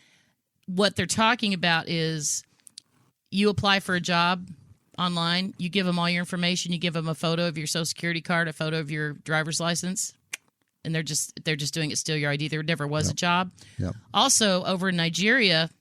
B: what they're talking about is you apply for a job online, you give them all your information, you give them a photo of your Social Security card, a photo of your driver's license, and they're just doing it, steal your ID. There never was a job.
A: Yep.
B: Also, over in Nigeria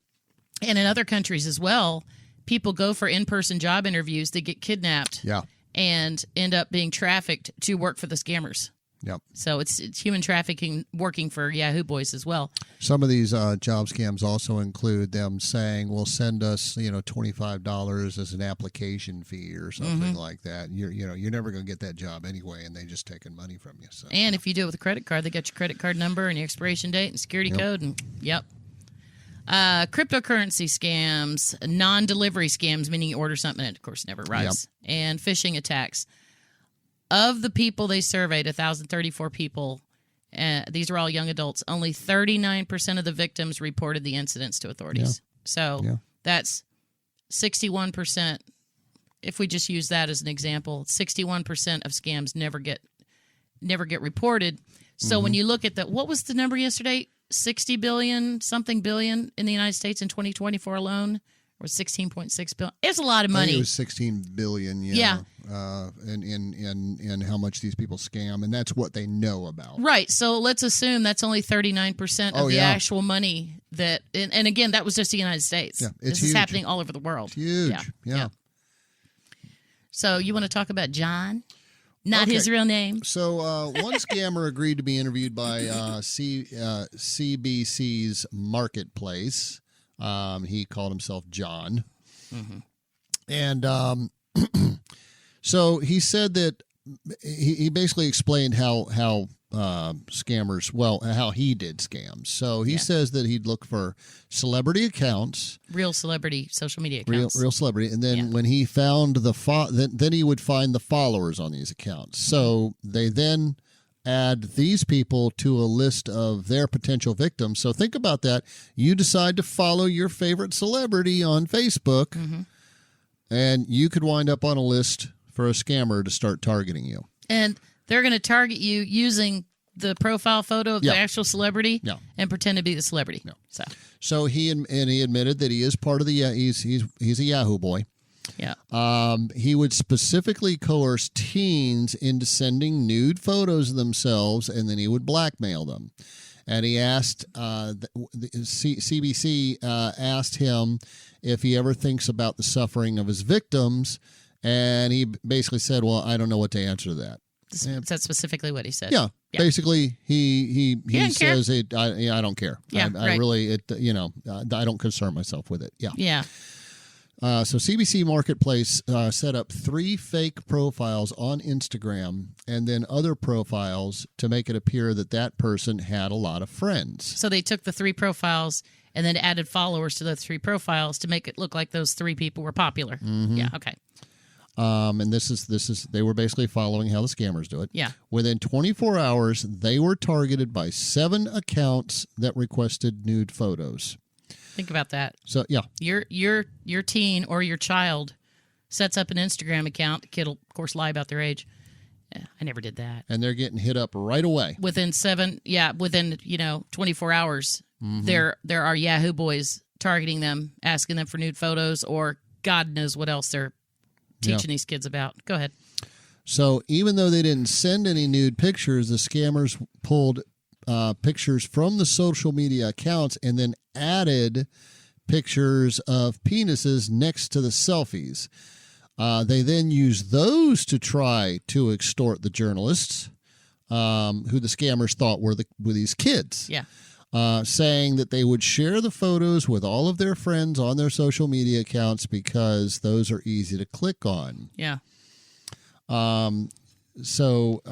B: and in other countries as well, people go for in-person job interviews. They get kidnapped and end up being trafficked to work for the scammers.
A: Yep.
B: So it's human trafficking working for Yahoo Boys as well.
A: Some of these job scams also include them saying, "Well, send us, $25 as an application fee or something like that." You're never going to get that job anyway, and they just taking money from you. So.
B: And if you do it with a credit card, they got your credit card number and your expiration date and security code, and cryptocurrency scams, non-delivery scams, meaning you order something and it, of course, never arrives, and phishing attacks. Of the people they surveyed, 1,034 people, these are all young adults, only 39% of the victims reported the incidents to authorities. So that's 61%. If we just use that as an example, 61% of scams never get reported. So when you look at what was the number yesterday? 60 billion, something billion in the United States in 2024 alone. Or 16.6 billion. It's a lot of money.
A: I think it was 16 billion. And how much these people scam, and that's what they know about.
B: Right. So let's assume that's only 39% of the actual money that. And again, that was just the United States.
A: Yeah,
B: this is happening all over the world.
A: It's huge. Yeah.
B: So you want to talk about John? Not his real name.
A: So one scammer agreed to be interviewed by CBC's Marketplace. He called himself John. And so he said that he basically explained how scammers, how he did scams. So he says that he'd look for celebrity accounts.
B: Real celebrity social media accounts.
A: Real celebrity. And then when he found then he would find the followers on these accounts. So they then add these people to a list of their potential victims. So think about that. You decide to follow your favorite celebrity on Facebook, and you could wind up on a list for a scammer to start targeting you.
B: And they're going to target you using the profile photo of the actual celebrity and pretend to be the celebrity. So
A: he admitted that he is part of the he's a Yahoo boy.
B: Yeah.
A: He would specifically coerce teens into sending nude photos of themselves, and then he would blackmail them. And he asked, CBC asked him if he ever thinks about the suffering of his victims, and he basically said, "Well, I don't know what to answer to that."
B: That's specifically what he said.
A: Yeah. Basically, he says, I don't care. I really, I don't concern myself with it.
B: Yeah.
A: So CBC Marketplace set up 3 fake profiles on Instagram and then other profiles to make it appear that person had a lot of friends. So
B: they took the 3 profiles and then added followers to those 3 profiles to make it look like those 3 people were popular. Yeah, okay.
A: And this is they were basically following how the scammers do it.
B: Yeah.
A: Within 24 hours, they were targeted by 7 accounts that requested nude photos.
B: Think about that.
A: So
B: your teen or your child sets up an Instagram account. The kid will, of course, lie about their age. Yeah, I never did that.
A: And they're getting hit up right away.
B: Within 24 hours, there are Yahoo Boys targeting them, asking them for nude photos, or God knows what else they're teaching these kids about. Go ahead.
A: So even though they didn't send any nude pictures, the scammers pulled pictures from the social media accounts and then added pictures of penises next to the selfies. They then used those to try to extort the journalists, who the scammers thought were these kids.
B: Yeah.
A: Saying that they would share the photos with all of their friends on their social media accounts because those are easy to click on.
B: Yeah.
A: So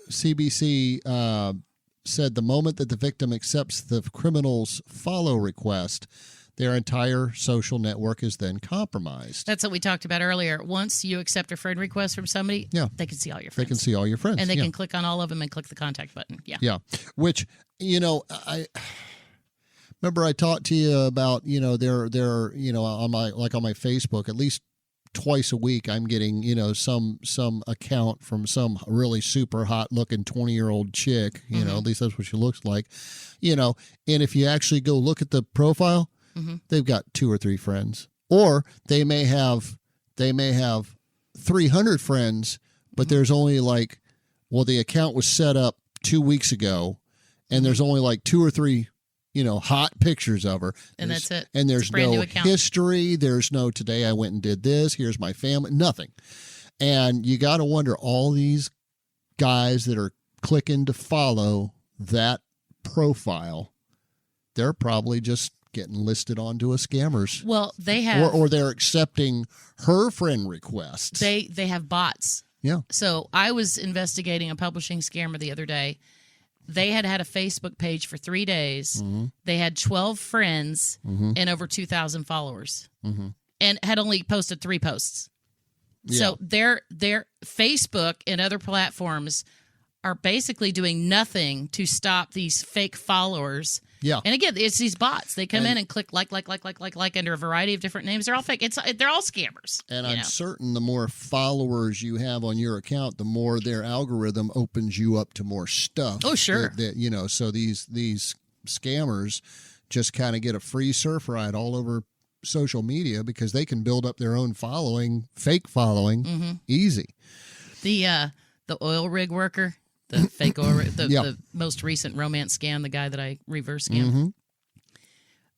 A: CBC said the moment that the victim accepts the criminal's follow request, their entire social network is then compromised.
B: That's what we talked about earlier. Once you accept a friend request from somebody, they can see all your friends.
A: They can see all your friends.
B: And they can click on all of them and click the contact button. Yeah.
A: Yeah. Which, I remember I talked to you about, they're on my Facebook, at least twice a week, I'm getting, some account from some really super hot looking 20-year-old chick, at least that's what she looks like, and if you actually go look at the profile, they've got 2 or 3 friends, or they may have 300 friends, but there's only the account was set up 2 weeks ago, and there's only 2 or 3 hot pictures of her.
B: And that's it.
A: And there's no history. There's no, today I went and did this. Here's my family. Nothing. And you got to wonder, all these guys that are clicking to follow that profile, they're probably just getting listed onto a scammer's.
B: Well, they have.
A: Or they're accepting her friend requests.
B: They have bots.
A: Yeah.
B: So I was investigating a publishing scammer the other day. They had a Facebook page for 3 days. They had 12 friends and over 2,000 followers, and had only posted 3 posts. Yeah. So their Facebook and other platforms are basically doing nothing to stop these fake followers.
A: Yeah.
B: And again, it's these bots. They come in and click like under a variety of different names. They're all fake. They're all scammers.
A: And I'm certain the more followers you have on your account, the more their algorithm opens you up to more stuff.
B: Oh, sure.
A: So these scammers just kind of get a free surf ride all over social media because they can build up their own following, fake following, easy.
B: The oil rig worker. The fake oil, the most recent romance scam, the guy that I reverse scammed.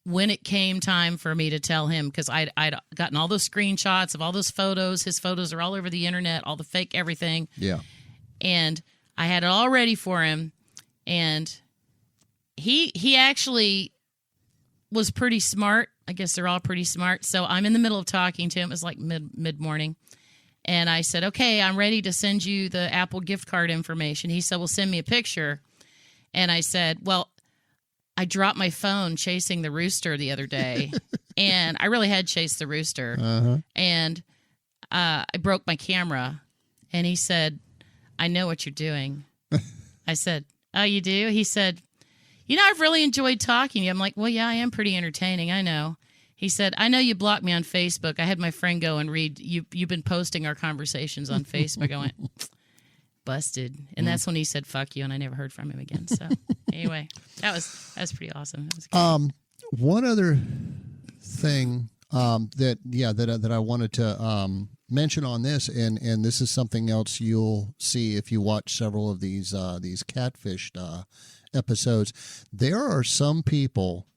B: When it came time for me to tell him, because I'd gotten all those screenshots of all those photos, his photos are all over the internet, all the fake everything.
A: Yeah.
B: And I had it all ready for him. And he actually was pretty smart. I guess they're all pretty smart. So I'm in the middle of talking to him. It was like mid-morning. And I said, okay, I'm ready to send you the Apple gift card information. He said, well, send me a picture. And I said, well, I dropped my phone chasing the rooster the other day. And I really had chased the rooster. And I broke my camera. And he said, I know what you're doing. I said, oh, you do? He said, I've really enjoyed talking to you. I'm like, well, yeah, I am pretty entertaining. I know. He said, I know you blocked me on Facebook. I had my friend go and read. You've been posting our conversations on Facebook. I went, busted. And that's when he said, fuck you. And I never heard from him again. So anyway, that was pretty awesome. That was great.
A: One other thing that I wanted to mention on this, and this is something else you'll see if you watch several of these catfished episodes. There are some people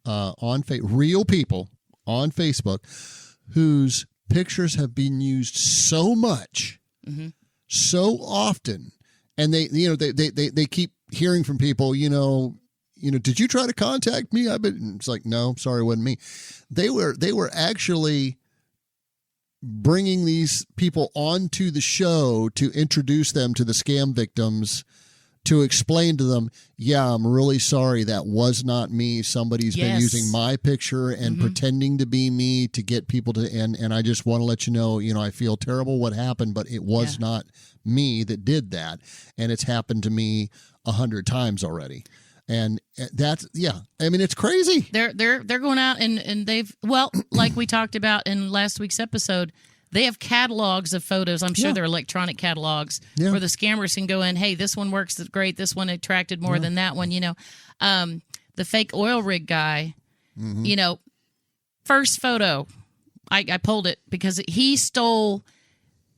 A: real people on Facebook whose pictures have been used so much, so often, and they keep hearing from people, did you try to contact me? It's like, no, sorry, it wasn't me. They were actually bringing these people onto the show to introduce them to the scam victims, to explain to them, yeah, I'm really sorry, that was not me. Somebody's been using my picture and pretending to be me to get people to, and I just want to let you know, I feel terrible what happened, but it was not me that did that. And it's happened to me 100 times already. And that's, it's crazy.
B: They're going out and they've, like we talked about in last week's episode, they have catalogs of photos. I'm sure they're electronic catalogs where the scammers can go in. Hey, this one works great. This one attracted more than that one. The fake oil rig guy. First photo, I pulled it because he stole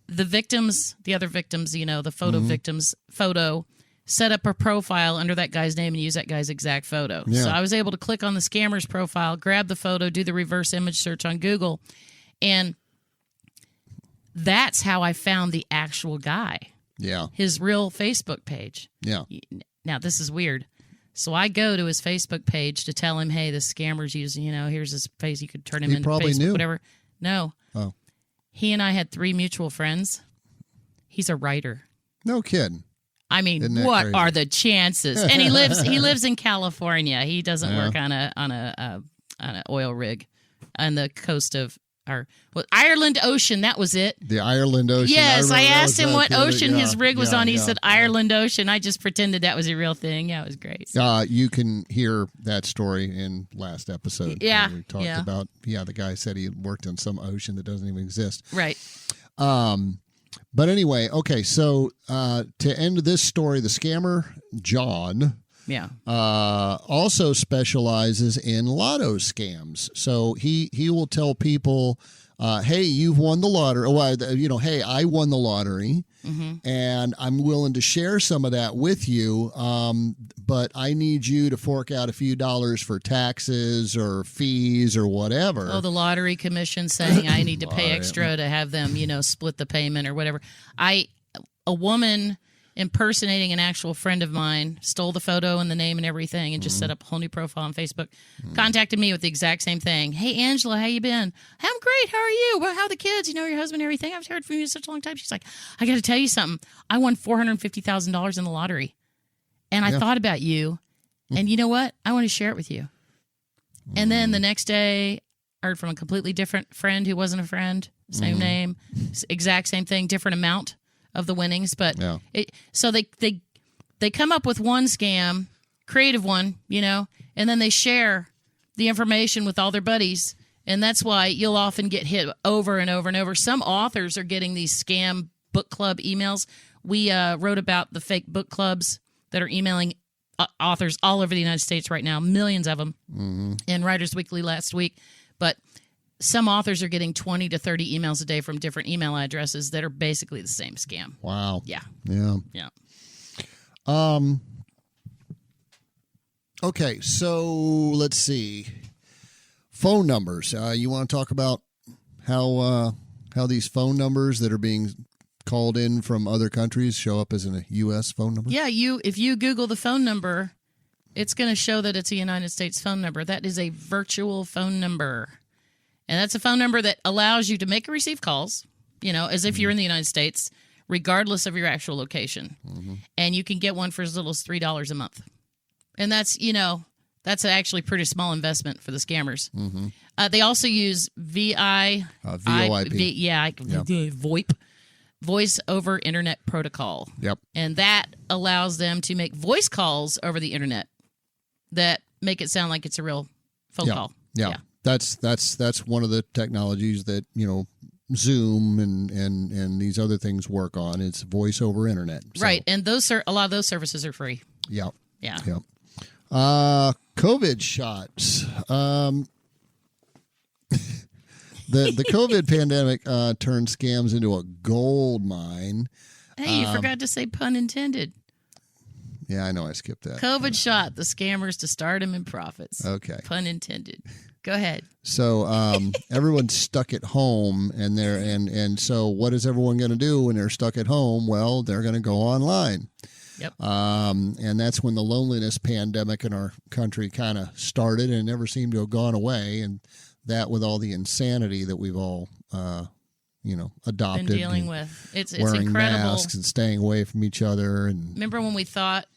B: the other victims. The photo victims photo. Set up a profile under that guy's name and use that guy's exact photo. Yeah. So I was able to click on the scammer's profile, grab the photo, do the reverse image search on Google, and that's how I found the actual guy.
A: Yeah.
B: His real Facebook page.
A: Yeah.
B: Now, this is weird. So I go to his Facebook page to tell him, hey, this scammer's using, here's his face. You could turn him into Facebook,
A: knew.
B: Whatever. No.
A: Oh.
B: He and I had 3 mutual friends. He's a writer.
A: No kidding.
B: I mean, what are the chances? And he lives in California. He doesn't work on an oil rig on the coast of Ireland Ocean. That was it.
A: The Ireland Ocean.
B: Yes, I asked him what ocean his rig was on. He said Ireland Ocean. I just pretended that was a real thing. Yeah, it was great.
A: You can hear that story in last episode.
B: Yeah,
A: we talked about. Yeah, the guy said he worked on some ocean that doesn't even exist.
B: Right.
A: But anyway, okay. So to end this story, the scammer John.
B: Yeah.
A: Also specializes in lotto scams. So he will tell people, hey, you've won the lottery. Hey, I won the lottery, and I'm willing to share some of that with you, but I need you to fork out a few dollars for taxes or fees or whatever.
B: Oh, the lottery commission saying I need to pay extra to have them, split the payment or whatever. A woman impersonating an actual friend of mine, stole the photo and the name and everything, and just set up a whole new profile on Facebook. Contacted me with the exact same thing. Hey, Angela, how you been? I'm great. How are you? Well, how are the kids? Your husband and everything? I've heard from you in such a long time. She's like, I got to tell you something. I won $450,000 in the lottery, and I thought about you, and you know what? I want to share it with you. And then the next day, I heard from a completely different friend who wasn't a friend, same name, exact same thing, different amount of the winnings, but so they come up with one scam, creative one, and then they share the information with all their buddies, and that's why you'll often get hit over and over and over. Some authors are getting these scam book club emails. We wrote about the fake book clubs that are emailing authors all over the United States right now, millions of them, in Writers Weekly last week, but some authors are getting 20 to 30 emails a day from different email addresses that are basically the same scam.
A: Wow.
B: Yeah.
A: Yeah. Okay, so let's see. Phone numbers. You want to talk about how these phone numbers that are being called in from other countries show up as a U.S. phone number?
B: Yeah, if you Google the phone number, it's going to show that it's a United States phone number. That is a virtual phone number. And that's a phone number that allows you to make and receive calls, as if you're in the United States, regardless of your actual location. And you can get one for as little as $3 a month. And that's actually a pretty small investment for the scammers. They also use VoIP. VoIP, Voice over Internet Protocol.
A: Yep.
B: And that allows them to make voice calls over the Internet that make it sound like it's a real phone call.
A: Yeah. That's one of the technologies that Zoom and these other things work on. It's voice over internet,
B: right? And a lot of those services are free.
A: Yeah. COVID shots. The COVID pandemic turned scams into a gold mine.
B: Hey, you forgot to say pun intended.
A: Yeah, I know I skipped that.
B: COVID shot the scammers to stardom and profits.
A: Okay.
B: Pun intended. Go ahead.
A: So everyone's stuck at home, and so what is everyone going to do when they're stuck at home? Well, they're going to go online.
B: Yep.
A: And that's when the loneliness pandemic in our country kind of started and never seemed to have gone away. And that with all the insanity that we've all, adopted.
B: Been dealing with. It's
A: wearing
B: incredible.
A: Masks and staying away from each other. And
B: remember when we thought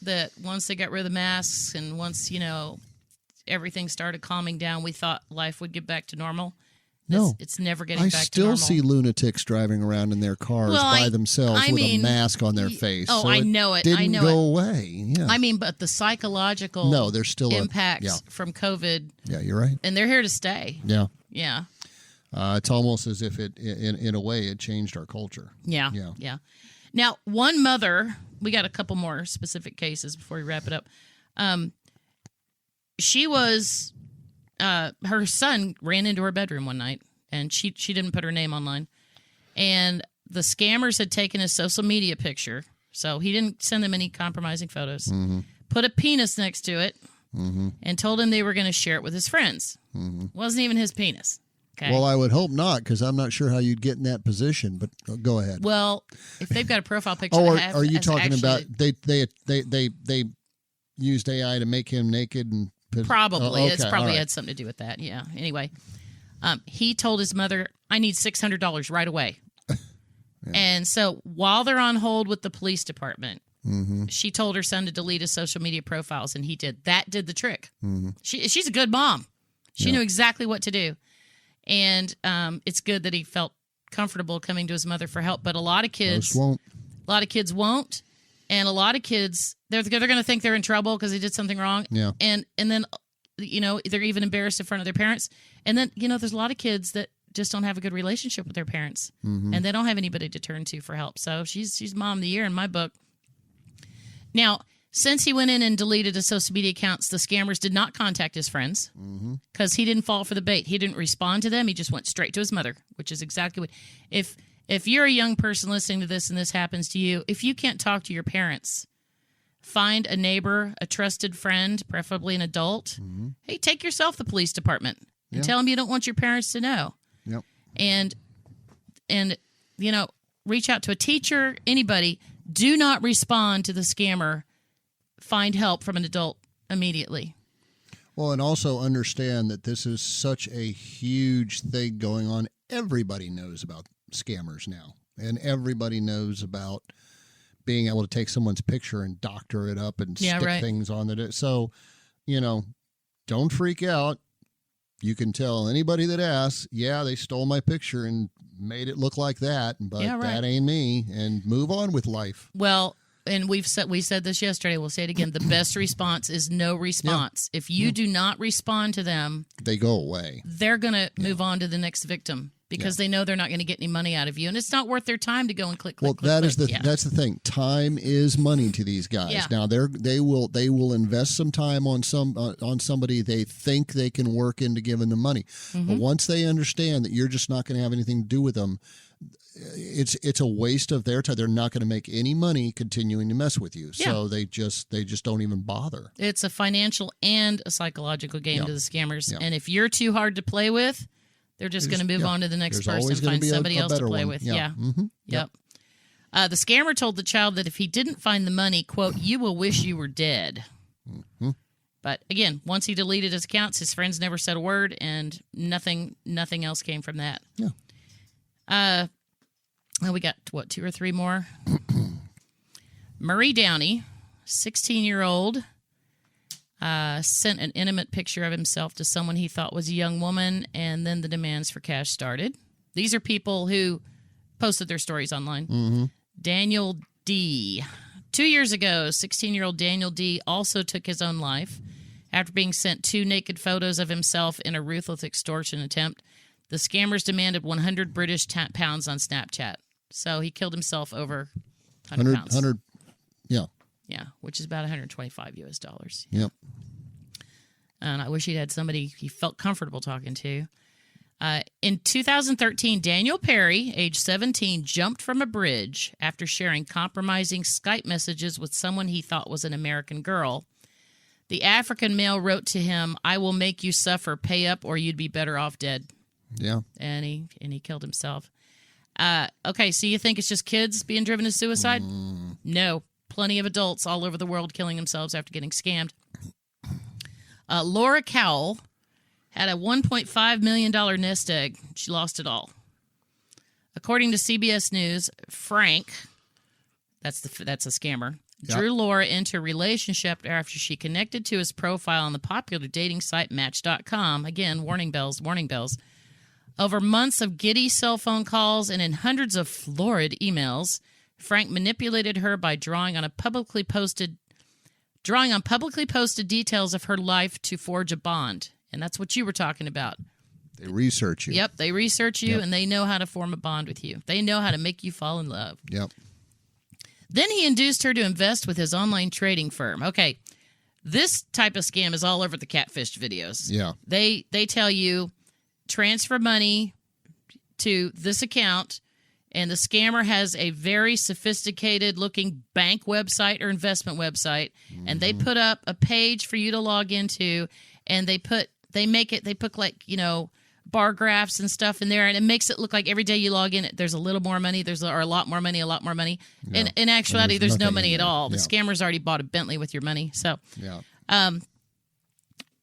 B: that once they got rid of the masks and once, everything started calming down, we thought life would get back to normal?
A: No.
B: It's never getting back to
A: normal.
B: normal.
A: I still see lunatics driving around in their cars by themselves with a mask on their face.
B: Oh,
A: so
B: I know it.
A: Didn't go away. Yeah.
B: But the psychological
A: there's still
B: impacts from COVID.
A: Yeah, you're right.
B: And they're here to stay.
A: Yeah.
B: Yeah.
A: It's almost as if it, in a way, it changed our culture.
B: Yeah. Now, one mother, we got a couple more specific cases before we wrap it up. She was, her son ran into her bedroom one night, and she didn't put her name online. And the scammers had taken his social media picture, so he didn't send them any compromising photos, put a penis next to it, and told him they were going to share it with his friends. Wasn't even his penis. Okay.
A: Well, I would hope not, because I'm not sure how you'd get in that position. But go ahead.
B: Well, if they've got a profile picture,
A: are you talking about they used AI to make him naked and
B: probably it's probably
A: right.
B: had something to do with that. Yeah. Anyway, he told his mother, "I need $600 right away." And so while they're on hold with the police department, She told her son to delete his social media profiles, and he did. That did the trick. She's a good mom. She knew exactly what to do. And it's good that he felt comfortable coming to his mother for help. But a lot of kids won't. And a lot of kids, they're going to think they're in trouble because they did something wrong. Yeah. And then, they're even embarrassed in front of their parents. And then, there's a lot of kids that just don't have a good relationship with their parents. And they don't have anybody to turn to for help. So she's mom of the year in my book. Now, since he went in and deleted his social media accounts, the scammers did not contact his friends because he didn't fall for the bait. He didn't respond to them. He just went straight to his mother, which is exactly what... If you're a young person listening to this and this happens to you, if you can't talk to your parents, find a neighbor, a trusted friend, preferably an adult. Hey, take yourself to the police department and tell them you don't want your parents to know. Yep. And reach out to a teacher, anybody. Do not respond to the scammer. Find help from an adult immediately.
A: Well, and also understand that this is such a huge thing going on. Everybody knows about scammers now, and everybody knows about being able to take someone's picture and doctor it up and stick things on it. So, don't freak out. You can tell anybody that asks, they stole my picture and made it look like that, but that ain't me, and move on with life.
B: Well, and we said this yesterday, we'll say it again, the best response is no response. If you do not respond to them,
A: they go away.
B: They're going to move on to the next victim because they know they're not going to get any money out of you, and it's not worth their time to go and click.
A: Well, that's the thing. Time is money to these guys. Yeah. Now they will invest some time on somebody they think they can work into giving them money. But once they understand that you're just not going to have anything to do with them, it's a waste of their time. They're not going to make any money continuing to mess with you. Yeah. So they just don't even bother.
B: It's a financial and a psychological game to the scammers. Yeah. And if you're too hard to play with, they're just going to move on to the next person and find somebody else to play with. Yeah. Yep. The scammer told the child that if he didn't find the money, quote, you will wish you were dead. But again, once he deleted his accounts, his friends never said a word, and nothing else came from that. Yeah. We got, 2 or 3 more? Murray Downey, 16-year-old, sent an intimate picture of himself to someone he thought was a young woman, and then the demands for cash started. These are people who posted their stories online. Daniel D. 2 years ago, 16-year-old Daniel D. also took his own life after being sent 2 naked photos of himself in a ruthless extortion attempt. The scammers demanded 100 British pounds on Snapchat. So he killed himself over 100 pounds. 100,
A: yeah.
B: Yeah, which is about $125 US.
A: Yep.
B: And I wish he had somebody he felt comfortable talking to. In 2013, Daniel Perry, age 17, jumped from a bridge after sharing compromising Skype messages with someone he thought was an American girl. The African male wrote to him, "I will make you suffer, pay up, or you'd be better off dead."
A: Yeah.
B: And he killed himself. Okay, so you think it's just kids being driven to suicide? No. Plenty of adults all over the world killing themselves after getting scammed. Laura Cowell had a $1.5 million nest egg. She lost it all. According to CBS News, Frank, that's a scammer, drew Laura into a relationship after she connected to his profile on the popular dating site Match.com. Again, warning bells. Over months of giddy cell phone calls and in hundreds of florid emails, Frank manipulated her by drawing on publicly posted details of her life to forge a bond. And that's what you were talking about.
A: They research you.
B: Yep, they research you, and they know how to form a bond with you. They know how to make you fall in love.
A: Yep.
B: Then he induced her to invest with his online trading firm. Okay, this type of scam is all over the catfish videos.
A: Yeah.
B: They tell you, transfer money to this account, and the scammer has a very sophisticated-looking bank website or investment website, and they put up a page for you to log into, and they put like, bar graphs and stuff in there, and it makes it look like every day you log in, there's a little more money, or a lot more money. Yeah. And in actuality, there's no money at all. The scammer's already bought a Bentley with your money. So,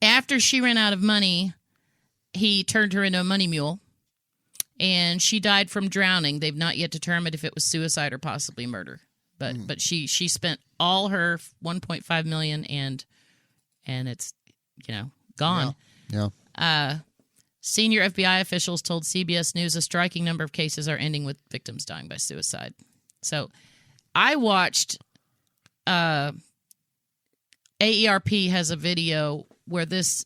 B: after she ran out of money, he turned her into a money mule, and she died from drowning. They've not yet determined if it was suicide or possibly murder. But she spent all her $1.5 million and it's gone.
A: Yeah.
B: Senior FBI officials told CBS News a striking number of cases are ending with victims dying by suicide. So I watched AERP has a video where this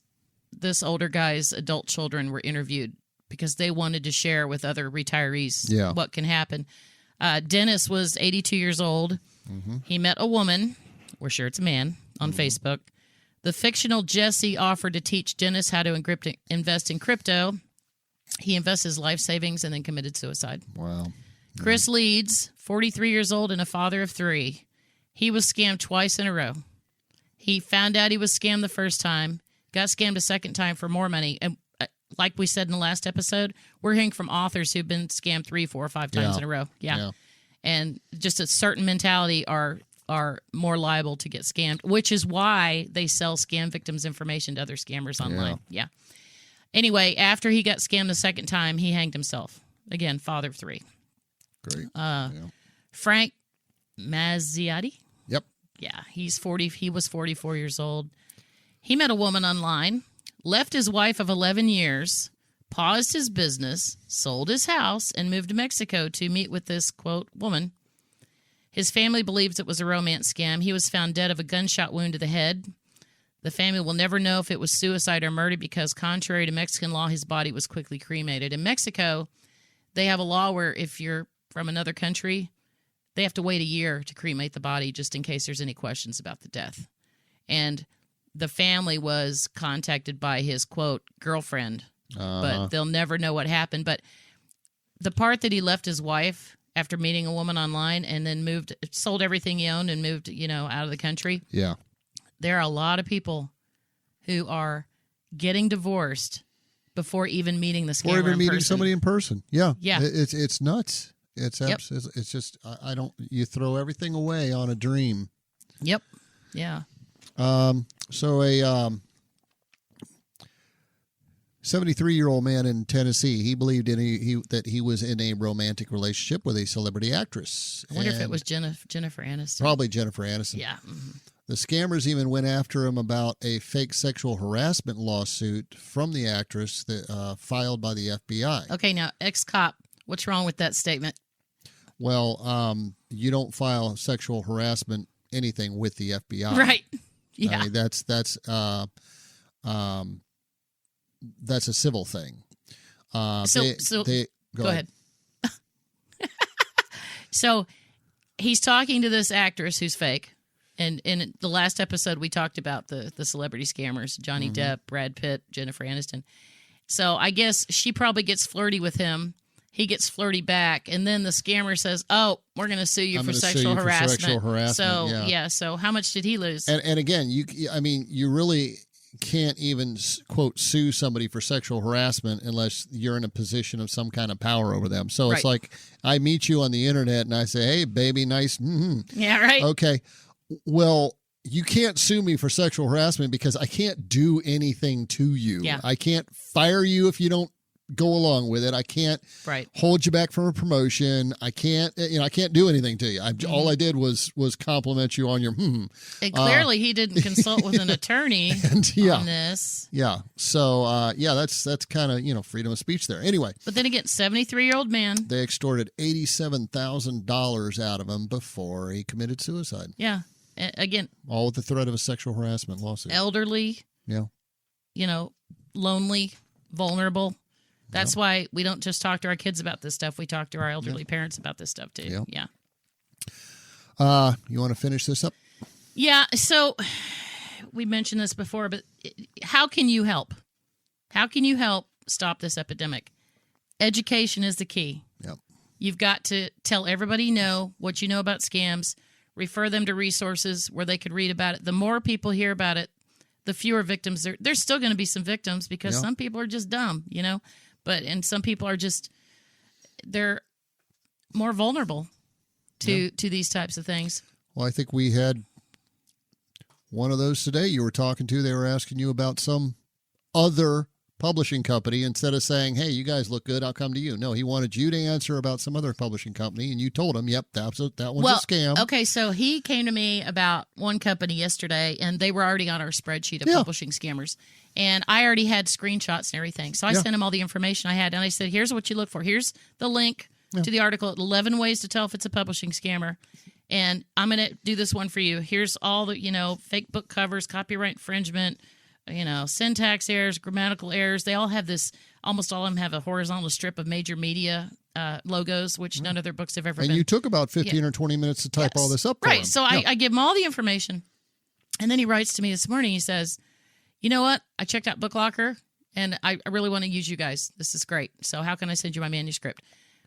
B: older guy's adult children were interviewed because they wanted to share with other retirees what can happen. Dennis was 82 years old. Mm-hmm. He met a woman, we're sure it's a man, on Facebook. The fictional Jesse offered to teach Dennis how to invest in crypto. He invested his life savings and then committed suicide.
A: Wow.
B: Chris Leeds, 43 years old and a father of 3. He was scammed twice in a row. He found out he was scammed the first time, got scammed a second time for more money. And like we said in the last episode, we're hearing from authors who've been scammed 3, 4, or 5 times in a row. Yeah. And just a certain mentality are more liable to get scammed, which is why they sell scam victims' information to other scammers online. Yeah. Anyway, after he got scammed the second time, he hanged himself. Again, father of 3.
A: Great.
B: Frank Mazziotti.
A: Yep.
B: Yeah, he's 40. He was 44 years old. He met a woman online, left his wife of 11 years, paused his business, sold his house, and moved to Mexico to meet with this, quote, woman. His family believes it was a romance scam. He was found dead of a gunshot wound to the head. The family will never know if it was suicide or murder because, contrary to Mexican law, his body was quickly cremated. In Mexico, they have a law where if you're from another country, they have to wait a year to cremate the body just in case there's any questions about the death. And the family was contacted by his, quote, girlfriend, but they'll never know what happened. But the part that he left his wife after meeting a woman online and then sold everything he owned and moved, out of the country.
A: Yeah.
B: There are a lot of people who are getting divorced before even meeting the scammer
A: or even meeting
B: person.
A: somebody in person. Yeah.
B: Yeah.
A: It's nuts. It's it's just, I don't, you throw everything away on a dream.
B: Yep. Yeah.
A: So a 73-year-old man in Tennessee, he believed that he was in a romantic relationship with a celebrity actress.
B: I wonder if it was Jennifer Aniston.
A: Probably Jennifer Aniston.
B: Yeah. Mm-hmm.
A: The scammers even went after him about a fake sexual harassment lawsuit from the actress that filed by the FBI.
B: Okay, now, ex-cop, what's wrong with that statement?
A: Well, you don't file sexual harassment anything with the FBI.
B: Right. Yeah.
A: I mean, that's a civil thing.
B: Go ahead. So he's talking to this actress who's fake. And in the last episode, we talked about the celebrity scammers, Johnny Depp, Brad Pitt, Jennifer Aniston. So I guess she probably gets flirty with him. He gets flirty back. And then the scammer says, oh, we're going to sue you for sexual harassment. So, so how much did he lose?
A: And again, you really can't even, quote, sue somebody for sexual harassment unless you're in a position of some kind of power over them. So It's like I meet you on the internet and I say, hey, baby, nice. Mm-hmm.
B: Yeah, right.
A: Okay. Well, you can't sue me for sexual harassment because I can't do anything to you.
B: Yeah.
A: I can't fire you if you don't go along with it. I can't hold you back from a promotion. I can't do anything to you. All I did was compliment you on your
B: And clearly he didn't consult with an attorney on this.
A: Yeah. So, that's kind of, freedom of speech there. Anyway.
B: But then again, 73-year-old man.
A: They extorted $87,000 out of him before he committed suicide.
B: Yeah. Again.
A: All with the threat of a sexual harassment lawsuit.
B: Elderly.
A: Yeah.
B: Lonely, vulnerable. That's why we don't just talk to our kids about this stuff. We talk to our elderly parents about this stuff, too. Yeah.
A: You want to finish this up?
B: Yeah. So we mentioned this before, but how can you help? How can you help stop this epidemic? Education is the key.
A: Yep.
B: You've got to tell everybody what you know about scams, refer them to resources where they could read about it. The more people hear about it, the fewer victims. There's still going to be some victims because some people are just dumb, and some people are they're more vulnerable to these types of things.
A: Well, I think we had one of those today you were talking to. They were asking you about some other publishing company instead of saying, hey, you guys look good, I'll come to you. No, he wanted you to answer about some other publishing company, and you told him, yep, that one's a scam.
B: Okay, so he came to me about one company yesterday, and they were already on our spreadsheet of publishing scammers. And I already had screenshots and everything. So I sent him all the information I had, and I said, here's what you look for. Here's the link to the article, 11 ways to tell if it's a publishing scammer. And I'm going to do this one for you. Here's all the, fake book covers, copyright infringement, syntax errors, grammatical errors. They all have this, almost all of them have a horizontal strip of major media logos, which none of their books have ever been.
A: And you took about 15 or 20 minutes to type all this up for him.
B: Right. So I give him all the information. And then he writes to me this morning. He says, you know what? I checked out BookLocker, and I really want to use you guys. This is great. So how can I send you my manuscript?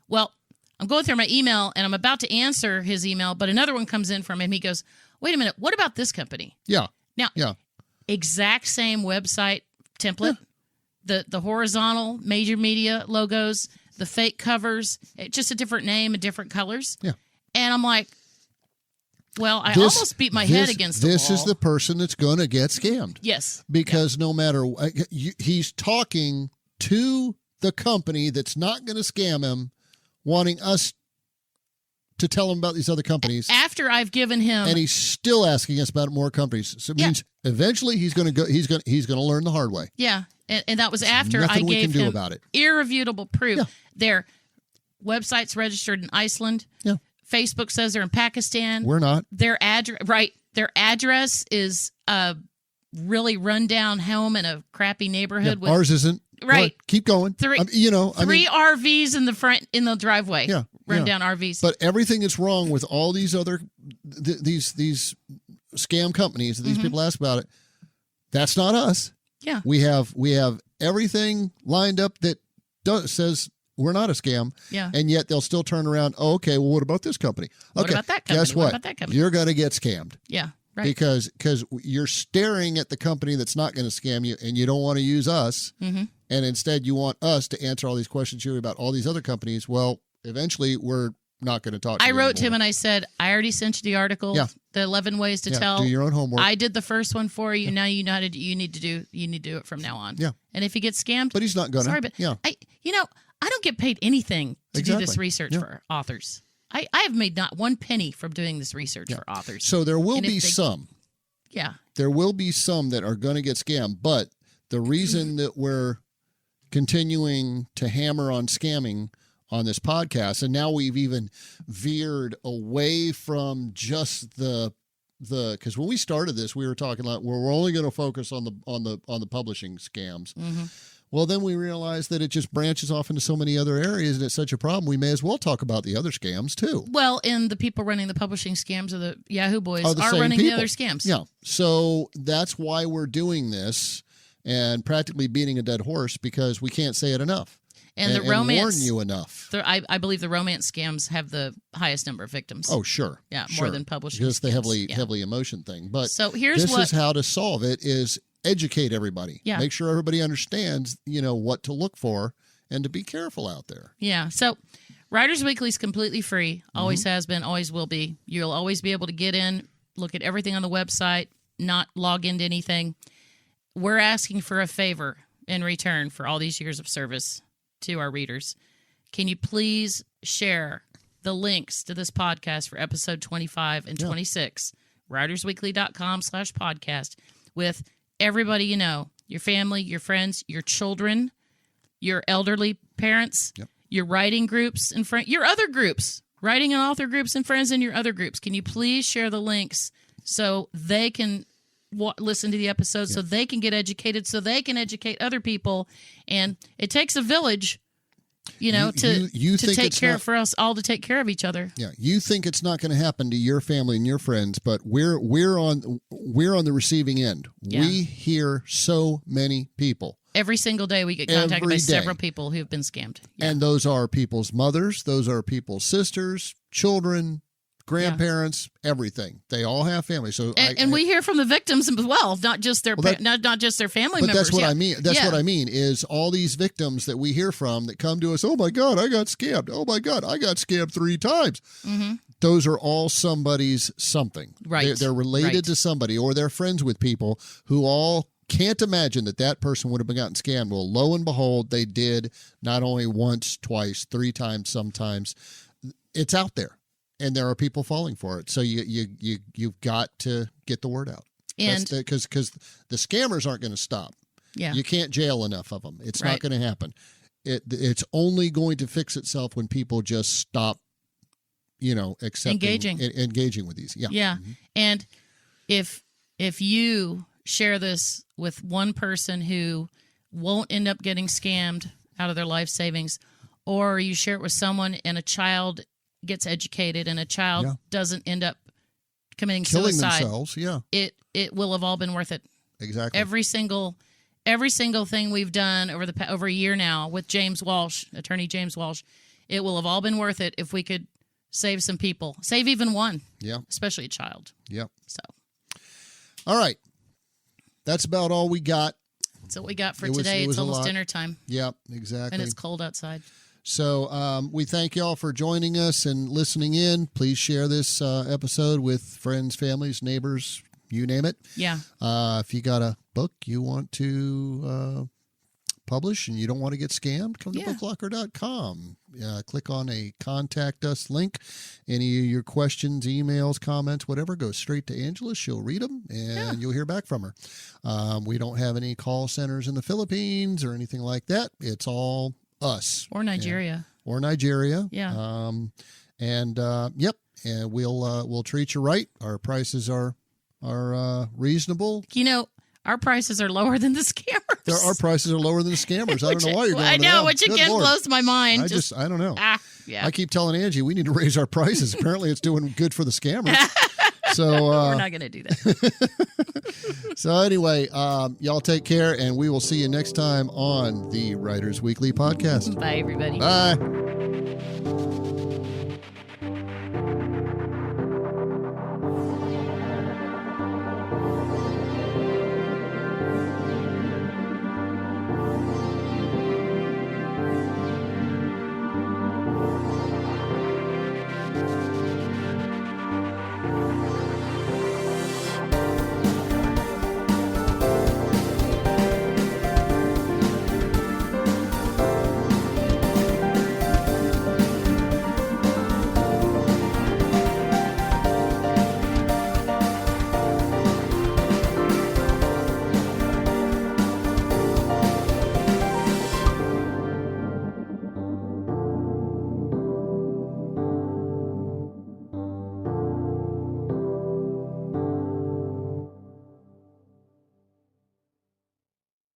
B: Well, I'm going through my email, and I'm about to answer his email, but another one comes in from him. He goes, wait a minute, what about this company?
A: Yeah.
B: Now, exact same website template, the horizontal major media logos, the fake covers, just a different name and different colors. Yeah. And I'm like, well, I almost beat my head against the wall.
A: This is the person that's going to get scammed.
B: Yes.
A: Because no matter what, he's talking to the company that's not going to scam him, wanting us to tell him about these other companies.
B: After I've given him,
A: and he's still asking us about more companies. So it means eventually he's going to go. He's going to learn the hard way.
B: Yeah, and that was after I gave him irrefutable proof. Yeah. Their website's registered in Iceland. Yeah. Facebook says they're in Pakistan.
A: We're not.
B: Their address is a really rundown home in a crappy neighborhood.
A: Yeah, ours isn't.
B: Right.
A: Keep going.
B: Three RVs in the front, in the driveway. Yeah. Rundown RVs.
A: But everything that's wrong with all these other, these scam companies that these people ask about it, that's not us.
B: Yeah.
A: We have everything lined up that says we're not a scam.
B: Yeah.
A: And yet they'll still turn around. Oh, okay. Well, what about this company? Okay.
B: What about that company?
A: Guess what?
B: What about that company?
A: You're going to get scammed.
B: Yeah. Right.
A: Because you're staring at the company that's not going to scam you, and you don't want to use us, and instead you want us to answer all these questions here about all these other companies. Well, eventually we're not going to talk to you
B: I wrote
A: anymore.
B: to him and I said, I already sent you the article, the 11 ways to tell.
A: Do your own homework.
B: I did the first one for you. Now you know how to. You need to do it from now on.
A: Yeah.
B: And if he gets scammed,
A: but he's not going to.
B: Sorry, but I don't get paid anything to do this research for authors. I have made not one penny from doing this research for authors.
A: So there will be some.
B: Yeah.
A: There will be some that are going to get scammed, but the reason that we're continuing to hammer on scamming on this podcast, and now we've even veered away from just the because when we started this, we were talking like we're only going to focus on the publishing scams. Mm-hmm. Well, then we realized that it just branches off into so many other areas, and it's such a problem. We may as well talk about the other scams too.
B: Well, and the people running the publishing scams or the Yahoo Boys are running the other scams.
A: Yeah, so that's why we're doing this and practically beating a dead horse because we can't say it enough.
B: And the romance,
A: warn you enough.
B: I believe the romance scams have the highest number of victims.
A: Oh, sure.
B: Yeah, more than publishing.
A: Because the heavily emotion thing. But
B: so
A: this is how to solve it: is educate everybody.
B: Yeah.
A: Make sure everybody understands, what to look for and to be careful out there.
B: Yeah. So Writers Weekly is completely free. Always has been. Always will be. You'll always be able to get in, look at everything on the website, not log into anything. We're asking for a favor in return for all these years of service to our readers. Can you please share the links to this podcast for episode 25 and 26, writersweekly.com/podcast, with everybody you know, your family, your friends, your children, your elderly parents, your writing groups and your other groups, writing and author groups and friends in your other groups. Can you please share the links so they can listen to the episode, so they can get educated, so they can educate other people? And it takes a village, to take care for us all to take care of each other.
A: Yeah, you think it's not going to happen to your family and your friends, but we're on the receiving end. Yeah. We hear so many people.
B: Every single day we get contacted by several people who've been scammed. Yeah.
A: And those are people's mothers, those are people's sisters, children, grandparents, everything. They all have families. So
B: and we hear from the victims as well, not just their not just their family members.
A: But that's what I mean. That's what I mean is all these victims that we hear from that come to us. Oh my God, I got scammed. Oh my God, I got scammed 3 times. Mm-hmm. Those are all somebody's something.
B: Right.
A: They're related to somebody, or they're friends with people who all can't imagine that person would have been gotten scammed. Well, lo and behold, they did, not only once, twice, 3 times, sometimes. It's out there, and there are people falling for it. So you've got to get the word out.
B: And
A: because the scammers aren't going to stop.
B: Yeah.
A: You can't jail enough of them. It's
B: Right.
A: not going to happen. It's only going to fix itself when people just stop, accepting, engaging with these. Yeah.
B: Yeah.
A: Mm-hmm.
B: And if you share this with one person who won't end up getting scammed out of their life savings, or you share it with someone and a child gets educated and a child doesn't end up committing
A: Killing
B: suicide,
A: themselves, yeah.
B: It will have all been worth it.
A: Exactly.
B: Every single thing we've done over a year now with James Walsh, attorney James Walsh, it will have all been worth it if we could save some people, save even one, especially a child.
A: Yep.
B: So,
A: all right, that's about all we got.
B: That's what we got for today. It's almost dinner time.
A: Yep, exactly.
B: And it's cold outside.
A: So we thank y'all for joining us and listening in. Please share this episode with friends, families, neighbors, you name it.
B: Yeah.
A: If you got a book you want to publish and you don't want to get scammed, come to booklocker.com. Click on a contact us link. Any of your questions, emails, comments, whatever, go straight to Angela. She'll read them and you'll hear back from her. We don't have any call centers in the Philippines or anything like that. It's all us.
B: Or Nigeria.
A: Yeah. And we'll treat you right. Our prices are reasonable.
B: Our prices are lower than the scammers.
A: Our prices are lower than the scammers. I don't know why you're going
B: I know,
A: to
B: which again blows my mind.
A: I don't know.
B: Yeah.
A: I keep telling Angie we need to raise our prices. Apparently it's doing good for the scammers. So
B: we're not going to do that.
A: So anyway, y'all take care, and we will see you next time on the Writers Weekly podcast.
B: Bye, everybody.
A: Bye.